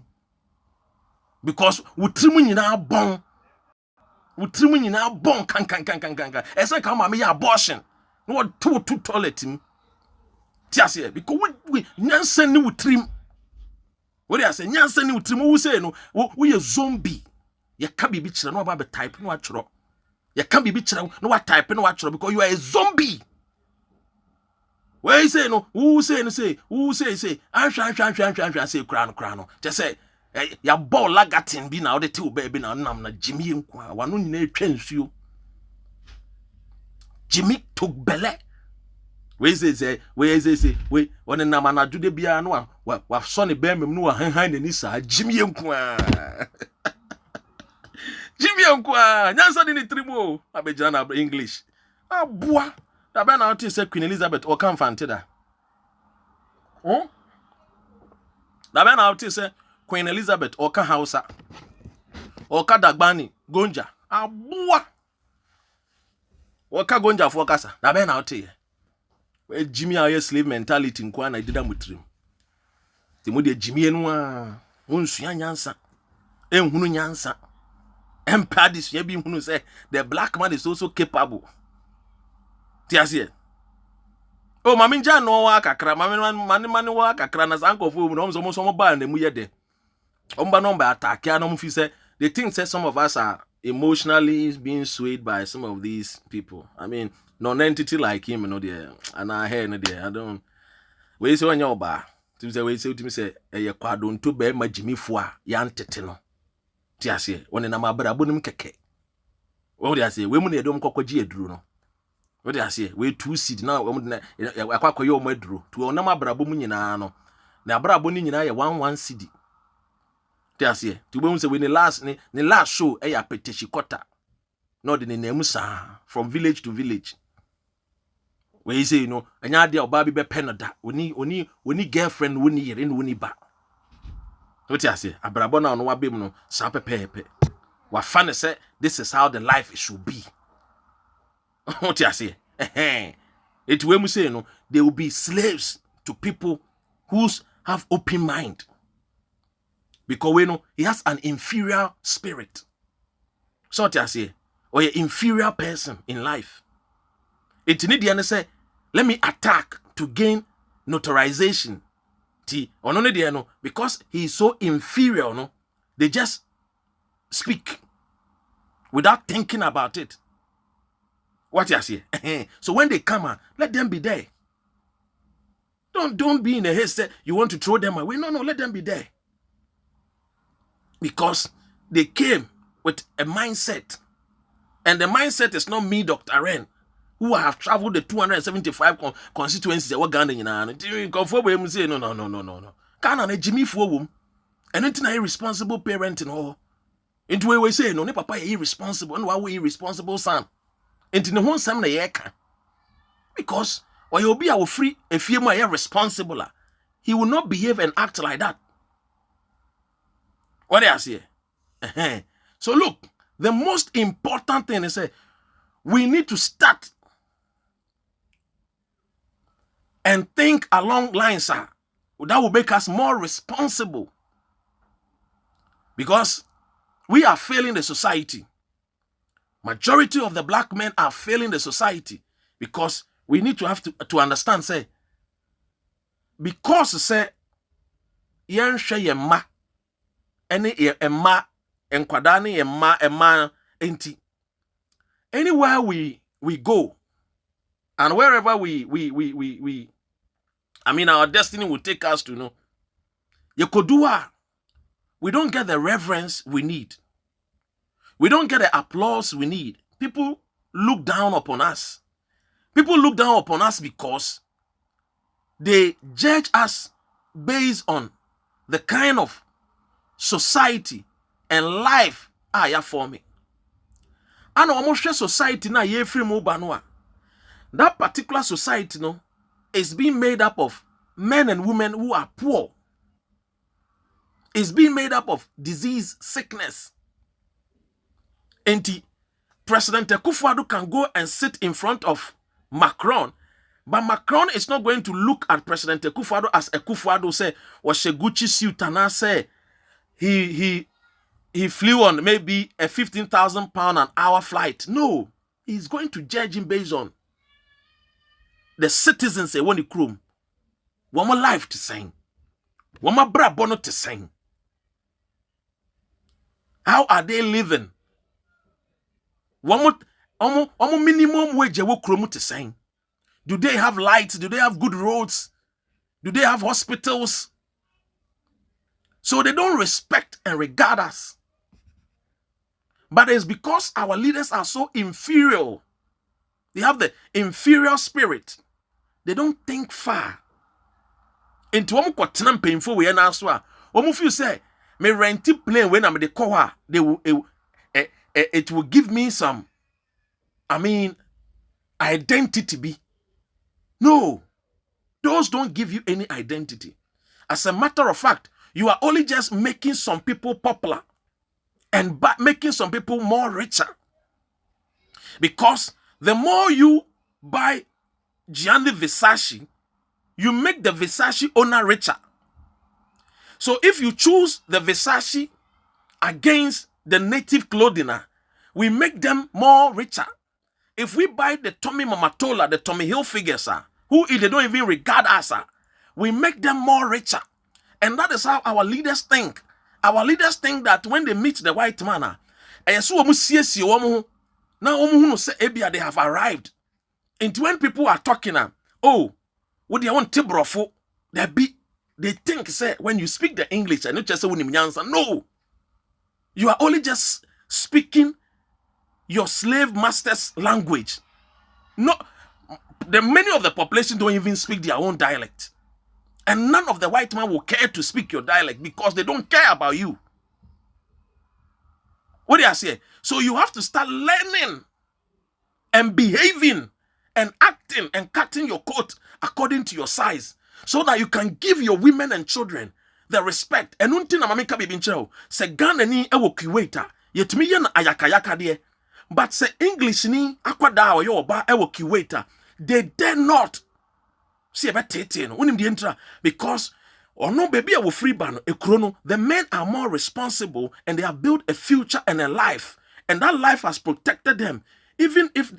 Because we trimu nyina bon. Kan. Ese ka ma me ya abortion. No what two toilet him. Tiasie because we nyansen ni wo trim. What do I say? Nyansen ni wo trim wo say no we a zombie. You can't be bitch no about type no atro. You can't be bitch no what type no atro because you are a zombie. Where you say no? Who say? I say crown. Just say ya ball lagatin bi na the two baby na nam na Jimmy nkwa wano nyina twansuo. Jimmy took belle. We say we one na mana jude bia no wa so ne be mem no wa han na ni sa Jimmy nkwa. Jimmy nkwa nyansa ni trimo abegina na English. Aboa da be na oti say Queen Elizabeth o kan fante da. Da be na oti say Queen Elizabeth or Hausa or Dagbani Gonja aboa or Gonja for kasa na be na ote we Jimmy aye slave mentality nkwa na dida mutrim ti mo de Jimmy enu a wonsua nyansa enhunu nyansa empadis ye bi hunu say the black man is also capable ti ase o mami nja no wa kakra mami wa kakra na sanko fu no so ba na mu ye de number attack they think that some of us are emotionally being swayed by some of these people. I mean, non-entity like him, there, and I hear there. I don't. We say when you're bar, to say we say to me say, "You don't to be my Jimmy Fwa, yan teteno." Tia say when na mabra bonum keke. What do I say? We money don't kokoji edru no. What do I say? We 2 seed now. We money akwakoye o madru. To na mabra bomu nyina no. Na abra boni nyina ye 1 seed. Tiasie to be say when the last show e ya peteshi kota no de name sa from village to village where you say anya dia oba bi be penoda oni girlfriend woni yere ni woni ba. What tiasie abrabo na no wa bem no sa pepepe Wafane say this is how the life should be. What you say? It when we say no, they will be slaves to people who have open mind. Because we know he has an inferior spirit. So what you say? Or an inferior person in life. It need to say, let me attack to gain notarization. Because he is so inferior, no, they just speak without thinking about it. What you say? So when they come, let them be there. Don't be in a haste. You want to throw them away. No, let them be there. Because they came with a mindset. And the mindset is not me, Dr. Ren, who have traveled the 275 constituencies that were Ghana. Say no. Ghana Jimmy Fowum. And it's not irresponsible parenting. Oh, into where we say no, papa irresponsible. And why we irresponsible son? Into the one sam na yeka. Because or you'll be our free if you are irresponsible. He will not behave and act like that. What do I say? So look, the most important thing is we need to start and think along lines that will make us more responsible. Because we are failing the society. Majority of the black men are failing the society because we need to have to understand, say, because say, yen share ye ma, any ma, enkwadani ma, enti. Anywhere we go, and wherever our destiny will take us to know. Yekodua, we don't get the reverence we need. We don't get the applause we need. People look down upon us. People look down upon us because they judge us based on the kind of society and life I for me. And almost society na ye free mo. That particular society no is being made up of men and women who are poor. It's being made up of disease, sickness. And President Akufo-Addo can go and sit in front of Macron, but Macron is not going to look at President Akufo-Addo as Akufo-Addo say was a Gucci suit and I say he flew on maybe a 15,000 pound an hour flight. No, he's going to judge him based on the citizens say when he crum. One more life to sing. One more bra bono to sing. How are they living? One more minimum wage wo kromu to sing. Do they have lights? Do they have good roads? Do they have hospitals? So they don't respect and regard us. But it's because our leaders are so inferior. They have the inferior spirit. They don't think far. Into one kwatenam painful we na so a one feel say me rent plane when I'm the car they will it will give me some identity be. No. Those don't give you any identity. As a matter of fact, you are only just making some people popular and making some people more richer. Because the more you buy Gianni Versace, you make the Versace owner richer. So if you choose the Versace against the native clothing, we make them more richer. If we buy the Tommy Mamatola, the Tommy Hilfiger, who they don't even regard us, we make them more richer. And that is how our leaders think. Our leaders think that when they meet the white man, now they have arrived. And when people are talking, oh, what do you want to they think, say, when you speak the English, and not just say, no, you are only just speaking your slave master's language. No, many of the population don't even speak their own dialect. And none of the white man will care to speak your dialect because they don't care about you. What do I say? So you have to start learning and behaving and acting and cutting your coat according to your size so that you can give your women and children the respect. And until na mamika bibinchao se Ghana ni ewo Kuwaita Yetimi yen ayakayaka de. But say English ni akwada yo ba ewo kiweta. They dare not. See about tete no. Unim di entra because or no baby a free ban a chrono. The men are more responsible and they have built a future and a life. And that life has protected them. Even if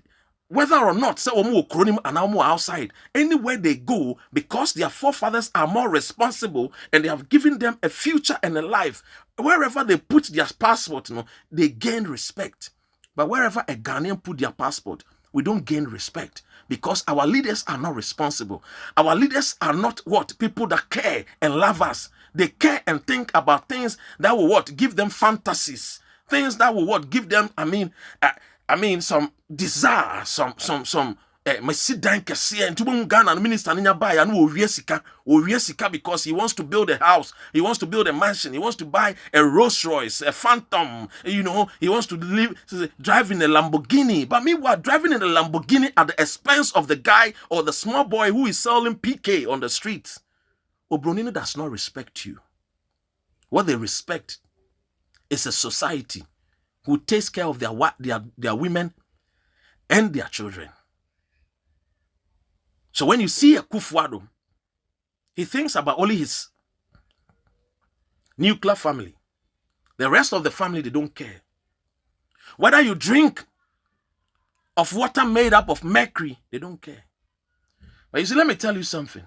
whether or not say omo kronim and omo outside, anywhere they go, because their forefathers are more responsible and they have given them a future and a life. Wherever they put their passport, they gain respect. But wherever a Ghanaian put their passport, we don't gain respect because our leaders are not responsible. Our leaders are not what? People that care and love us. They care and think about things that will what? Give them fantasies. Things that will what? Give them, some desire, some Mesidan Kessia and Tubum Ghana and Minister Ninya and Uriesika because he wants to build a house, he wants to build a mansion, he wants to buy a Rolls Royce, a Phantom, he wants to drive in a Lamborghini. But meanwhile, driving in a Lamborghini at the expense of the guy or the small boy who is selling PK on the streets. Obronini does not respect you. What they respect is a society who takes care of their women and their children. So when you see a Kufuado, he thinks about only his nuclear family. The rest of the family, they don't care. Whether you drink of water made up of mercury, they don't care. But you see, let me tell you something.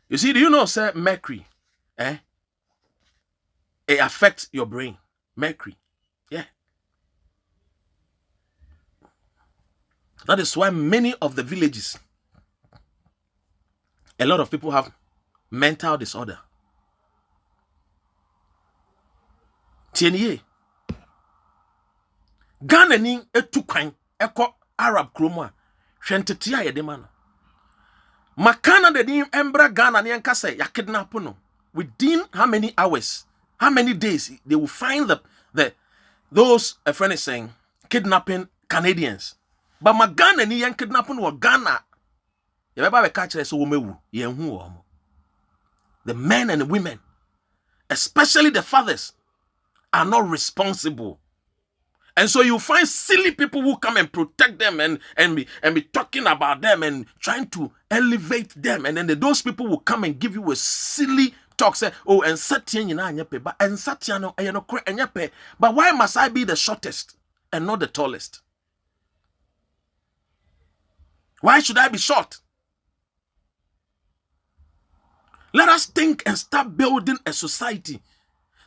You see, do you know, sir, mercury, it affects your brain. Mercury. Yeah. That is why many of the villages, a lot of people have mental disorder. Tienye. Ghana ni etukwan eko Arab kromwa. Hwentetia ye de man. Makana de ni embra Ghana ni enkase ya kidnap no. Within how many hours, how many days they will find those a friend is saying kidnapping Canadians. But my Ghana ni yan kidnapping wa Ghana. The men and the women, especially the fathers, are not responsible. And so you find silly people who come and protect them and be talking about them and trying to elevate them. And then those people will come and give you a silly talk. Say, oh, and Satyan nyepe, but and Satyano nyepe. But why must I be the shortest and not the tallest? Why should I be short? Let us think and start building a society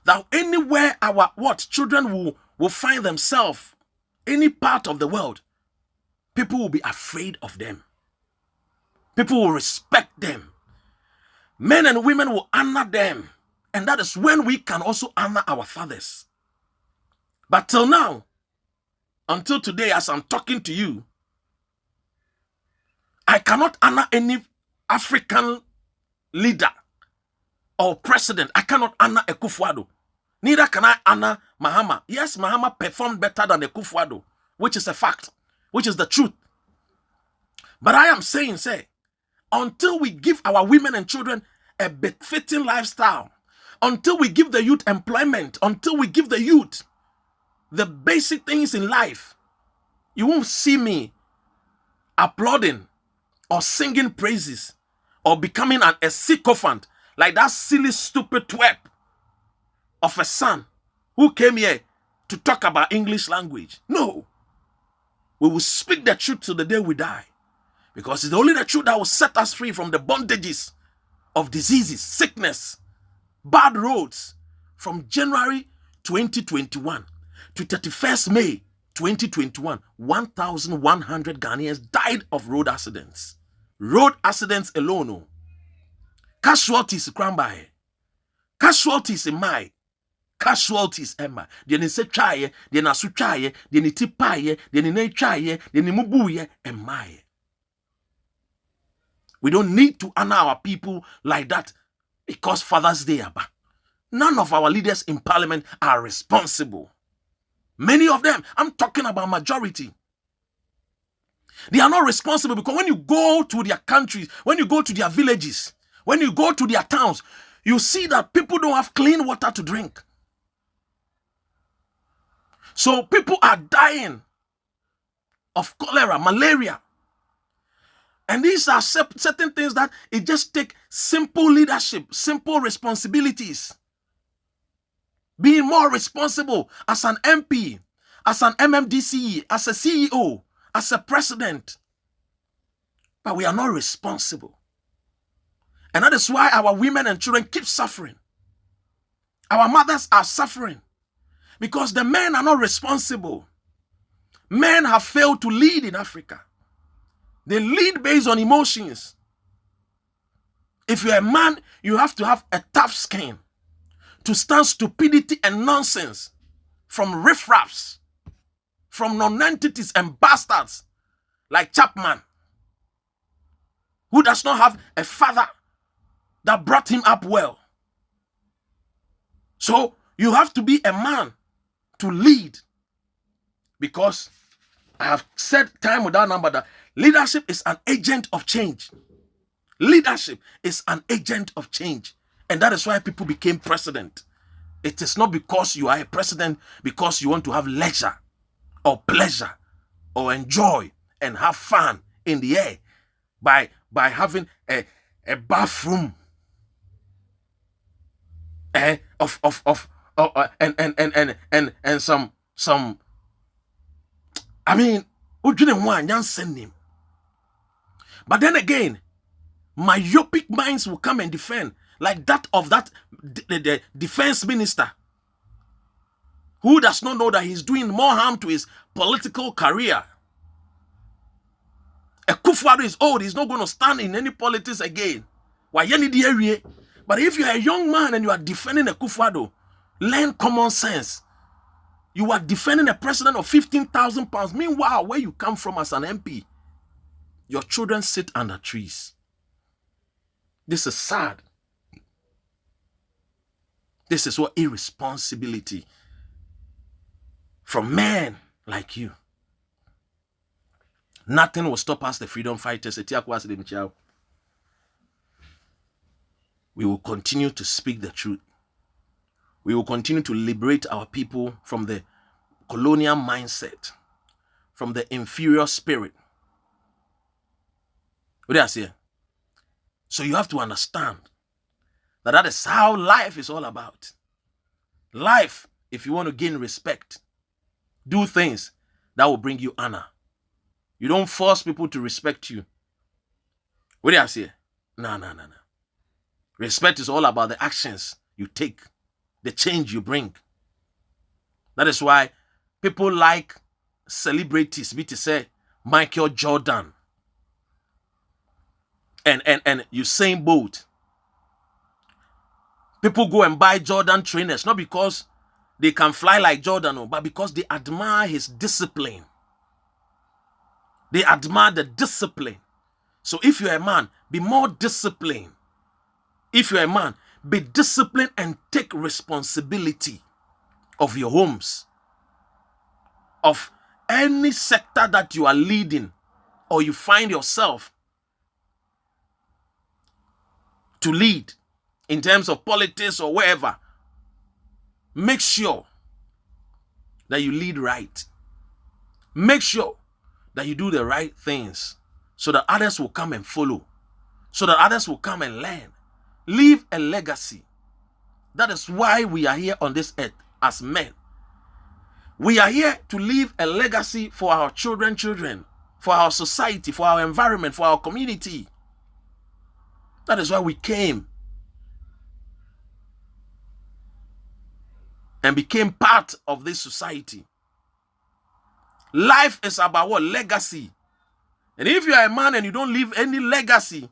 that anywhere our children will find themselves, any part of the world, people will be afraid of them. People will respect them. Men and women will honor them. And that is when we can also honor our fathers. But till now, until today, as I'm talking to you, I cannot honor any African leader or president. I cannot honor a Kufuado. Neither can I honor Mahama. Yes, Mahama performed better than a Kufuado, which is a fact, which is the truth. But I am saying, until we give our women and children a befitting lifestyle, until we give the youth employment, until we give the youth the basic things in life, you won't see me applauding or singing praises or becoming a sycophant like that silly, stupid twerp of a son who came here to talk about English language. No. We will speak the truth till the day we die. Because it's only the truth that will set us free from the bondages of diseases, sickness, bad roads. From January 2021 to 31st May 2021, 1,100 Ghanaians died of road accidents. Road accidents alone. Oh. Casualties cramby. Casualties in my. Casualties Emma. They ni se chaye, they na su chaye, they ni tipaye, they ni ne chaye, they ni mubuye and my. We don't need to honor our people like that because Father's Day aba. None of our leaders in parliament are responsible. Many of them, I'm talking about majority. They are not responsible because when you go to their countries, when you go to their villages, when you go to their towns, you see that people don't have clean water to drink. So people are dying of cholera, malaria. And these are certain things that it just take simple leadership, simple responsibilities. Being more responsible as an MP, as an MMDCE, as a CEO, as a president. But we are not responsible. And that is why our women and children keep suffering. Our mothers are suffering because the men are not responsible. Men have failed to lead in Africa. They lead based on emotions. If you're a man, you have to have a tough skin to stand stupidity and nonsense from riffraffs, from non-entities and bastards like Chapman, who does not have a father that brought him up well. So you have to be a man to lead, because I have said time without number that leadership is an agent of change. Leadership is an agent of change. And that is why people became president. It is not because you are a president because you want to have leisure or pleasure or enjoy and have fun in the air by having a bathroom and some. I mean, but then again, myopic minds will come and defend, like that of the defense minister, who does not know that he's doing more harm to his political career. Akufo-Addo is old, he's not going to stand in any politics again. But if you're a young man and you are defending Akufo-Addo, learn common sense. You are defending a president of 15,000 pounds. Meanwhile, where you come from as an MP, your children sit under trees. This is sad. This is what irresponsibility from men like you. Nothing will stop us, the freedom fighters. We will continue to speak the truth. We will continue to liberate our people from the colonial mindset, from the inferior spirit. What do I say? So you have to understand that that is how life is all about. Life, if you want to gain respect, do things that will bring you honor. You don't force people to respect you. What do I say? No. Respect is all about the actions you take, the change you bring. That is why people like celebrities, be to say Michael Jordan and Usain Bolt. People go and buy Jordan trainers, not because they can fly like Jordan, but because they admire his discipline. They admire the discipline. So if you're a man, be more disciplined. If you're a man, be disciplined and take responsibility of your homes, of any sector that you are leading or you find yourself to lead in terms of politics or wherever. Make sure that you lead right. Make sure that you do the right things so that others will come and follow, so that others will come and learn. Leave a legacy. That is why we are here on this earth as men. We are here to leave a legacy for our children, for our society, for our environment, for our community. That is why we came and became part of this society. Life is about what? Legacy. And if you are a man and you don't leave any legacy,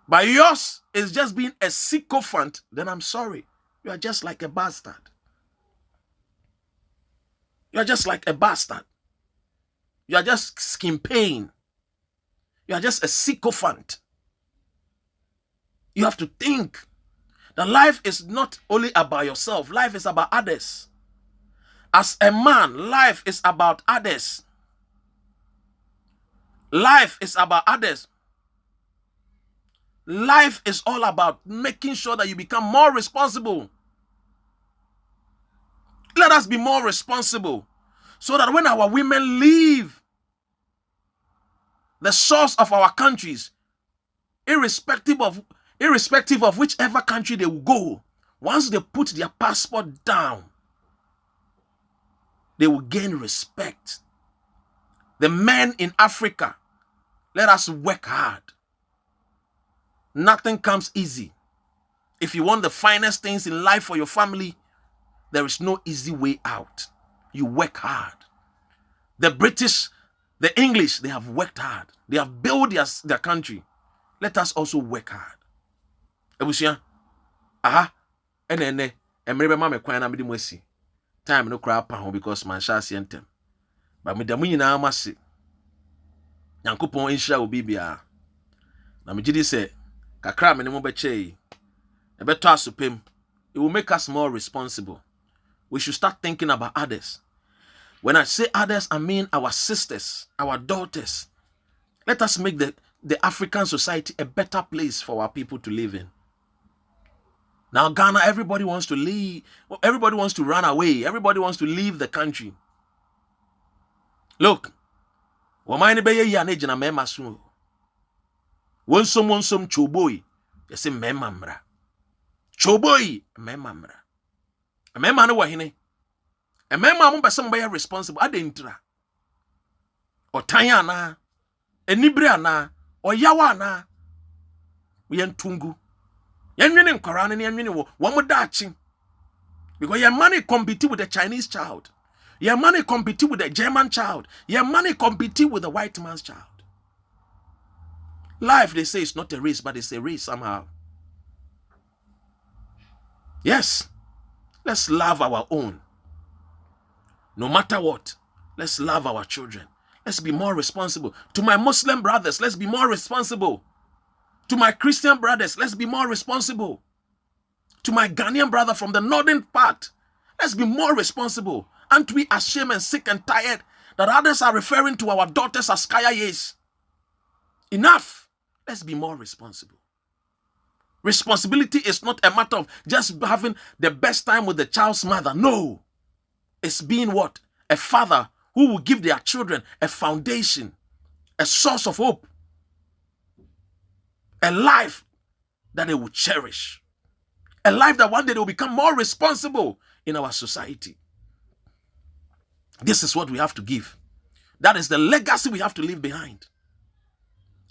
but yours is just being a sycophant, then I'm sorry. You are just like a bastard. You are just like a bastard. You are just skin pain. You are just a sycophant. You have to think that life is not only about yourself. Life is about others. As a man, life is about others. Life is about others. Life is all about making sure that you become more responsible. Let us be more responsible so that when our women leave the source of our countries, irrespective of whichever country they will go, once they put their passport down, they will gain respect. The men in Africa, let us work hard. Nothing comes easy. If you want the finest things in life for your family, there is no easy way out. You work hard. The British, the English, they have worked hard. They have built their country. Let us also work hard. Ebusia, emrebe mama kwan na mede mo asi. Time no cry pa because man sha sientem. Ba me damu nyina amase. Nyankopon enhira obi bia. Na me gidi se kakra me ne mo beche. Ebeto asopem. It will make us more responsible. We should start thinking about others. When I say others, I mean our sisters, our daughters. Let us make the African society a better place for our people to live in. Now, Ghana, everybody wants to leave. Everybody wants to run away. Everybody wants to leave the country. Look. Wamaine beye ya neji na mema su. Wonsom choboi. Yese mema mra. Choboi mema mra. Mema no wahine. Mema mo pese mba responsible adentra. Otanya na. Enibre na. Oyawa na. Yentungu. Yenwene nkorane ne yenwene wo mo dachi. Because your money compete with the Chinese child. Your money compete with the German child. Your money compete with the white man's child. Life, they say, is not a race, but it's a race somehow. Yes. Let's love our own. No matter what, let's love our children. Let's be more responsible. To my Muslim brothers, let's be more responsible. To my Christian brothers, let's be more responsible. To my Ghanaian brother from the northern part, let's be more responsible. Aren't we ashamed and sick and tired that others are referring to our daughters as kaya yes? Enough. Let's be more responsible. Responsibility is not a matter of just having the best time with the child's mother. No. It's being what? A father who will give their children a foundation, a source of hope, a life that they will cherish, a life that one day they will become more responsible in our society. This is what we have to give. That is the legacy we have to leave behind.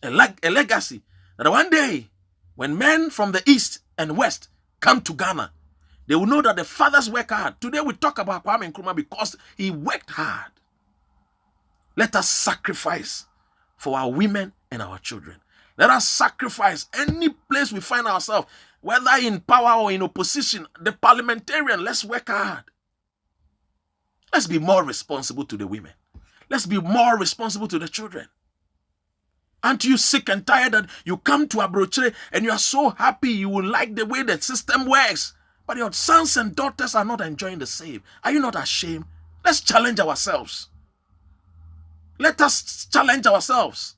A legacy that one day, when men from the east and west come to Ghana, they will know that the fathers work hard. Today we talk about Kwame Nkrumah because he worked hard. Let us sacrifice for our women and our children. Let us sacrifice any place we find ourselves, whether in power or in opposition. The parliamentarian, let's work hard. Let's be more responsible to the women. Let's be more responsible to the children. Aren't you sick and tired that you come to Abroche and you are so happy you will like the way the system works, but your sons and daughters are not enjoying the same? Are you not ashamed? Let's challenge ourselves. Let us challenge ourselves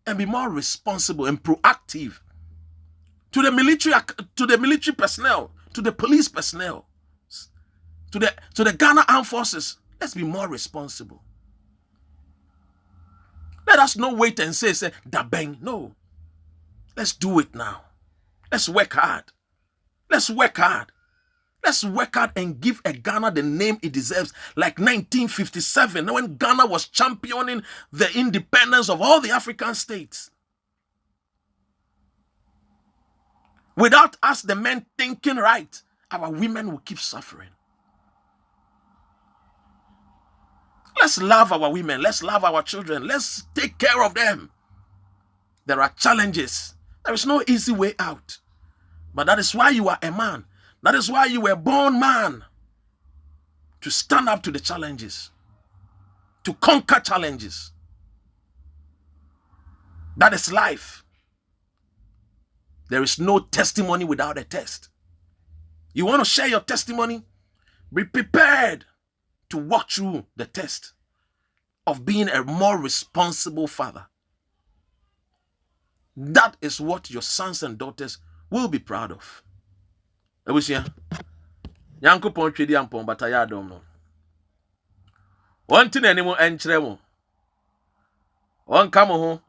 and be more responsible and proactive to the military personnel, to the police personnel, to the Ghana Armed Forces. Let's be more responsible. Let us not wait and say da bang. No. Let's do it now. Let's work hard. Let's work hard. Let's work hard and give a Ghana the name it deserves. Like 1957, when Ghana was championing the independence of all the African states. Without us, the men thinking right, our women will keep suffering. Let's love our women. Let's love our children. Let's take care of them. There are challenges. There is no easy way out. But that is why you are a man. That is why you were born man. To stand up to the challenges. To conquer challenges. That is life. There is no testimony without a test. You want to share your testimony? Be prepared to walk through the test of being a more responsible father. That is what your sons and daughters will be proud of. Ebusia, Nyankopon twedi ampon bataya adom no. Wonti nanimo enkyere mo. Won ka mo ho,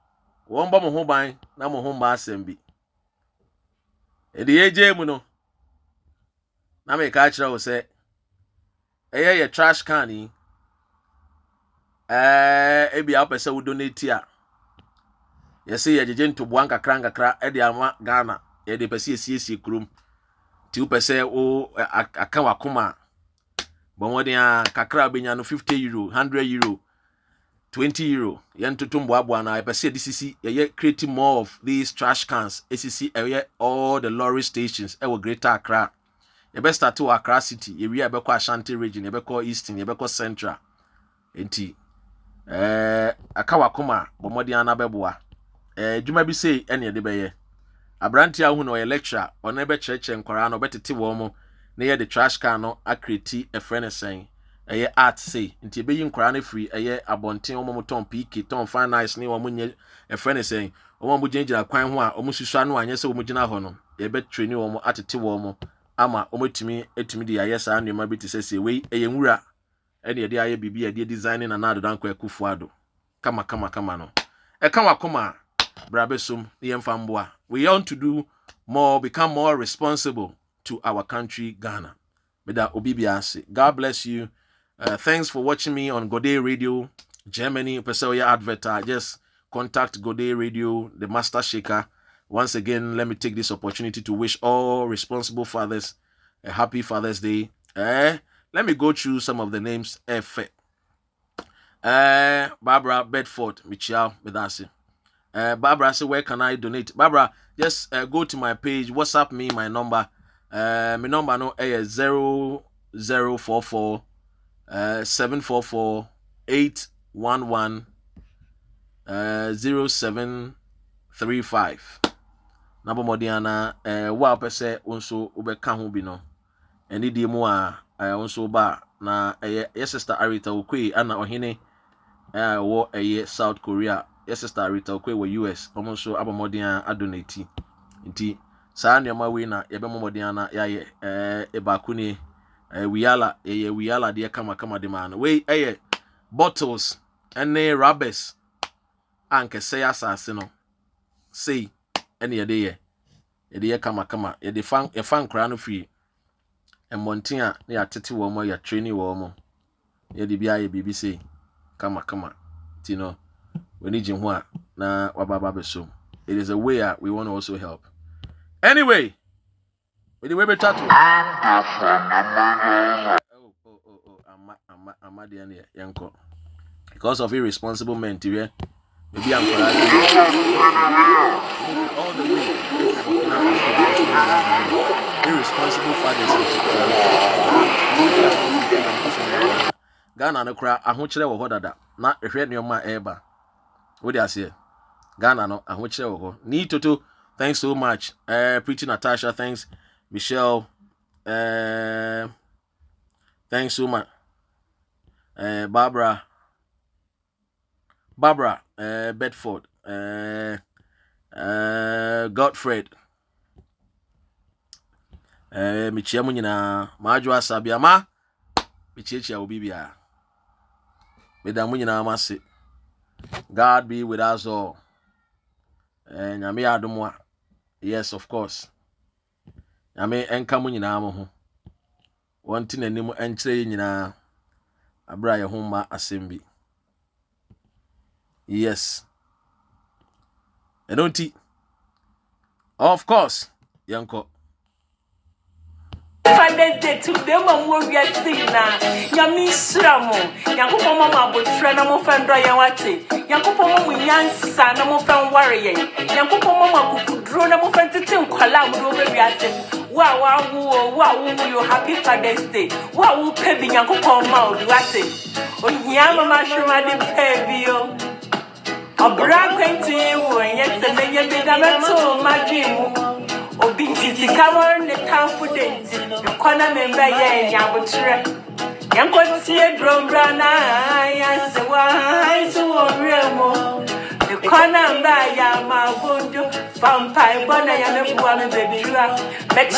won ba mo ho ban na mo ho ma asem bi. E de yeje mu no. Na me ka kyerɛ wo sɛ ye trash can yi. Ebi a pese wo donate a. Ye say ye jeje ntoboa nkakra e de ama Ghana. Ye de pese esiesie krom. Ti wo pese wo aka wakoma. Bon wodi a kakra benya no 50 euro, 100 euro, 20 euro. Yen tutumbo abo na pese DCC ye creating more of these trash cans. ACC all the lorry stations e wo Greater Accra. Ye be start to Accra City, ye wi be kwa Ashanti region, ye be kwa Eastern, ye be kwa Central. Enti aka wakoma bomodi ana beboa. Dwuma bi sei ene de beye. Abranti ahu no ye lecturer, ona be cheche nkwara no betete wo mo. Na ye the trash can no akreti e friend sen eye art say nti ebe yi nkwara na free eye abonten omo ton PK ton fan nice ne omo nye e friend sen omo mo gingira kwan ho a omo susua no anye se omo gina ho no ye be train omo atete wo mo ama omo etimi de aye sa anema bi te se we eye nwura e de aye bibi e de designing na nado dan kwa ekufu ado kama no e kan wakoma brabesum ne yemfa mboa. We want to do more, become more responsible to our country, Ghana. God bless you. Thanks for watching me on Gode Radio, Germany. Pesoya advertise. Just contact Gode Radio, the Master Shaker. Once again, let me take this opportunity to wish all responsible fathers a happy Father's Day. Let me go through some of the names. Barbara Bedford, Michelle Bedasi. Barbara said, where can I donate? Barbara, just go to my page, WhatsApp me my number. My number no is 0044 744 811 0735. Nabo modiana wa pese onso ubeka ho bi no. Eni di mu a onso ba na yes sister Arita Okwe ana ohene wo South Korea. Yes sister Arita Okwe wo US. Omonso abomodian adonate. Nti saa nneɛma we na yɛbɛ momɔden na yɛayɛ ebaku ne wiyala wiyala de kama de ma no we bottles ene rubbers ankese asase no sei ene yɛde kama yɛde fan nkra no free emmonten a na yɛatete wɔ mo yɛ training wɔ mo yɛde bia yɛ bibi sei kama ti no when you ho a na wababa beso. It is a way we want to also help. Anyway, with the way we chat. Because of irresponsible men, maybe I'm all the way. Irresponsible fathers. Ghana no cry. I want you to that. Not a red near my eba. What do I say? Ghana no. I want you to need to. Thanks so much. Pretty Natasha, thanks. Michelle, thanks so much. Barbara, Bedford, Godfred, Michiamu nyina, Majwa Sabiama, Michicha Ubibia. Medamu nyina masi. God be with us all. Nyame adomwa. Yes, of course. Nyame enka mu nyina mo ho. Wonti nanim enkyere nyina abra ye ho ma asem Yes. Enonti. Of course. Yanko. Father's Day today, Mom will get sick now. Yami Sramo, Yanko Mama, but friend, I'm offended. Yawati, Yanko Mama, Yansa, I'm offended. Warrior, Yanko Mama, could draw them offended to Kalam over Yasin. Wow, you happy Father's Day. Wow, Pebby, Yanko Mama, Wati. Oh, Yama, Mashima, the Pebby. A brand came to you, and yesterday you did a so my dream. Obinti kawan ne tamfo denti kona memba ye nyabotre yankotie drobra na yansewa haisu oremo the kona mba ya mabondo vampire bona ya mebuwa me baby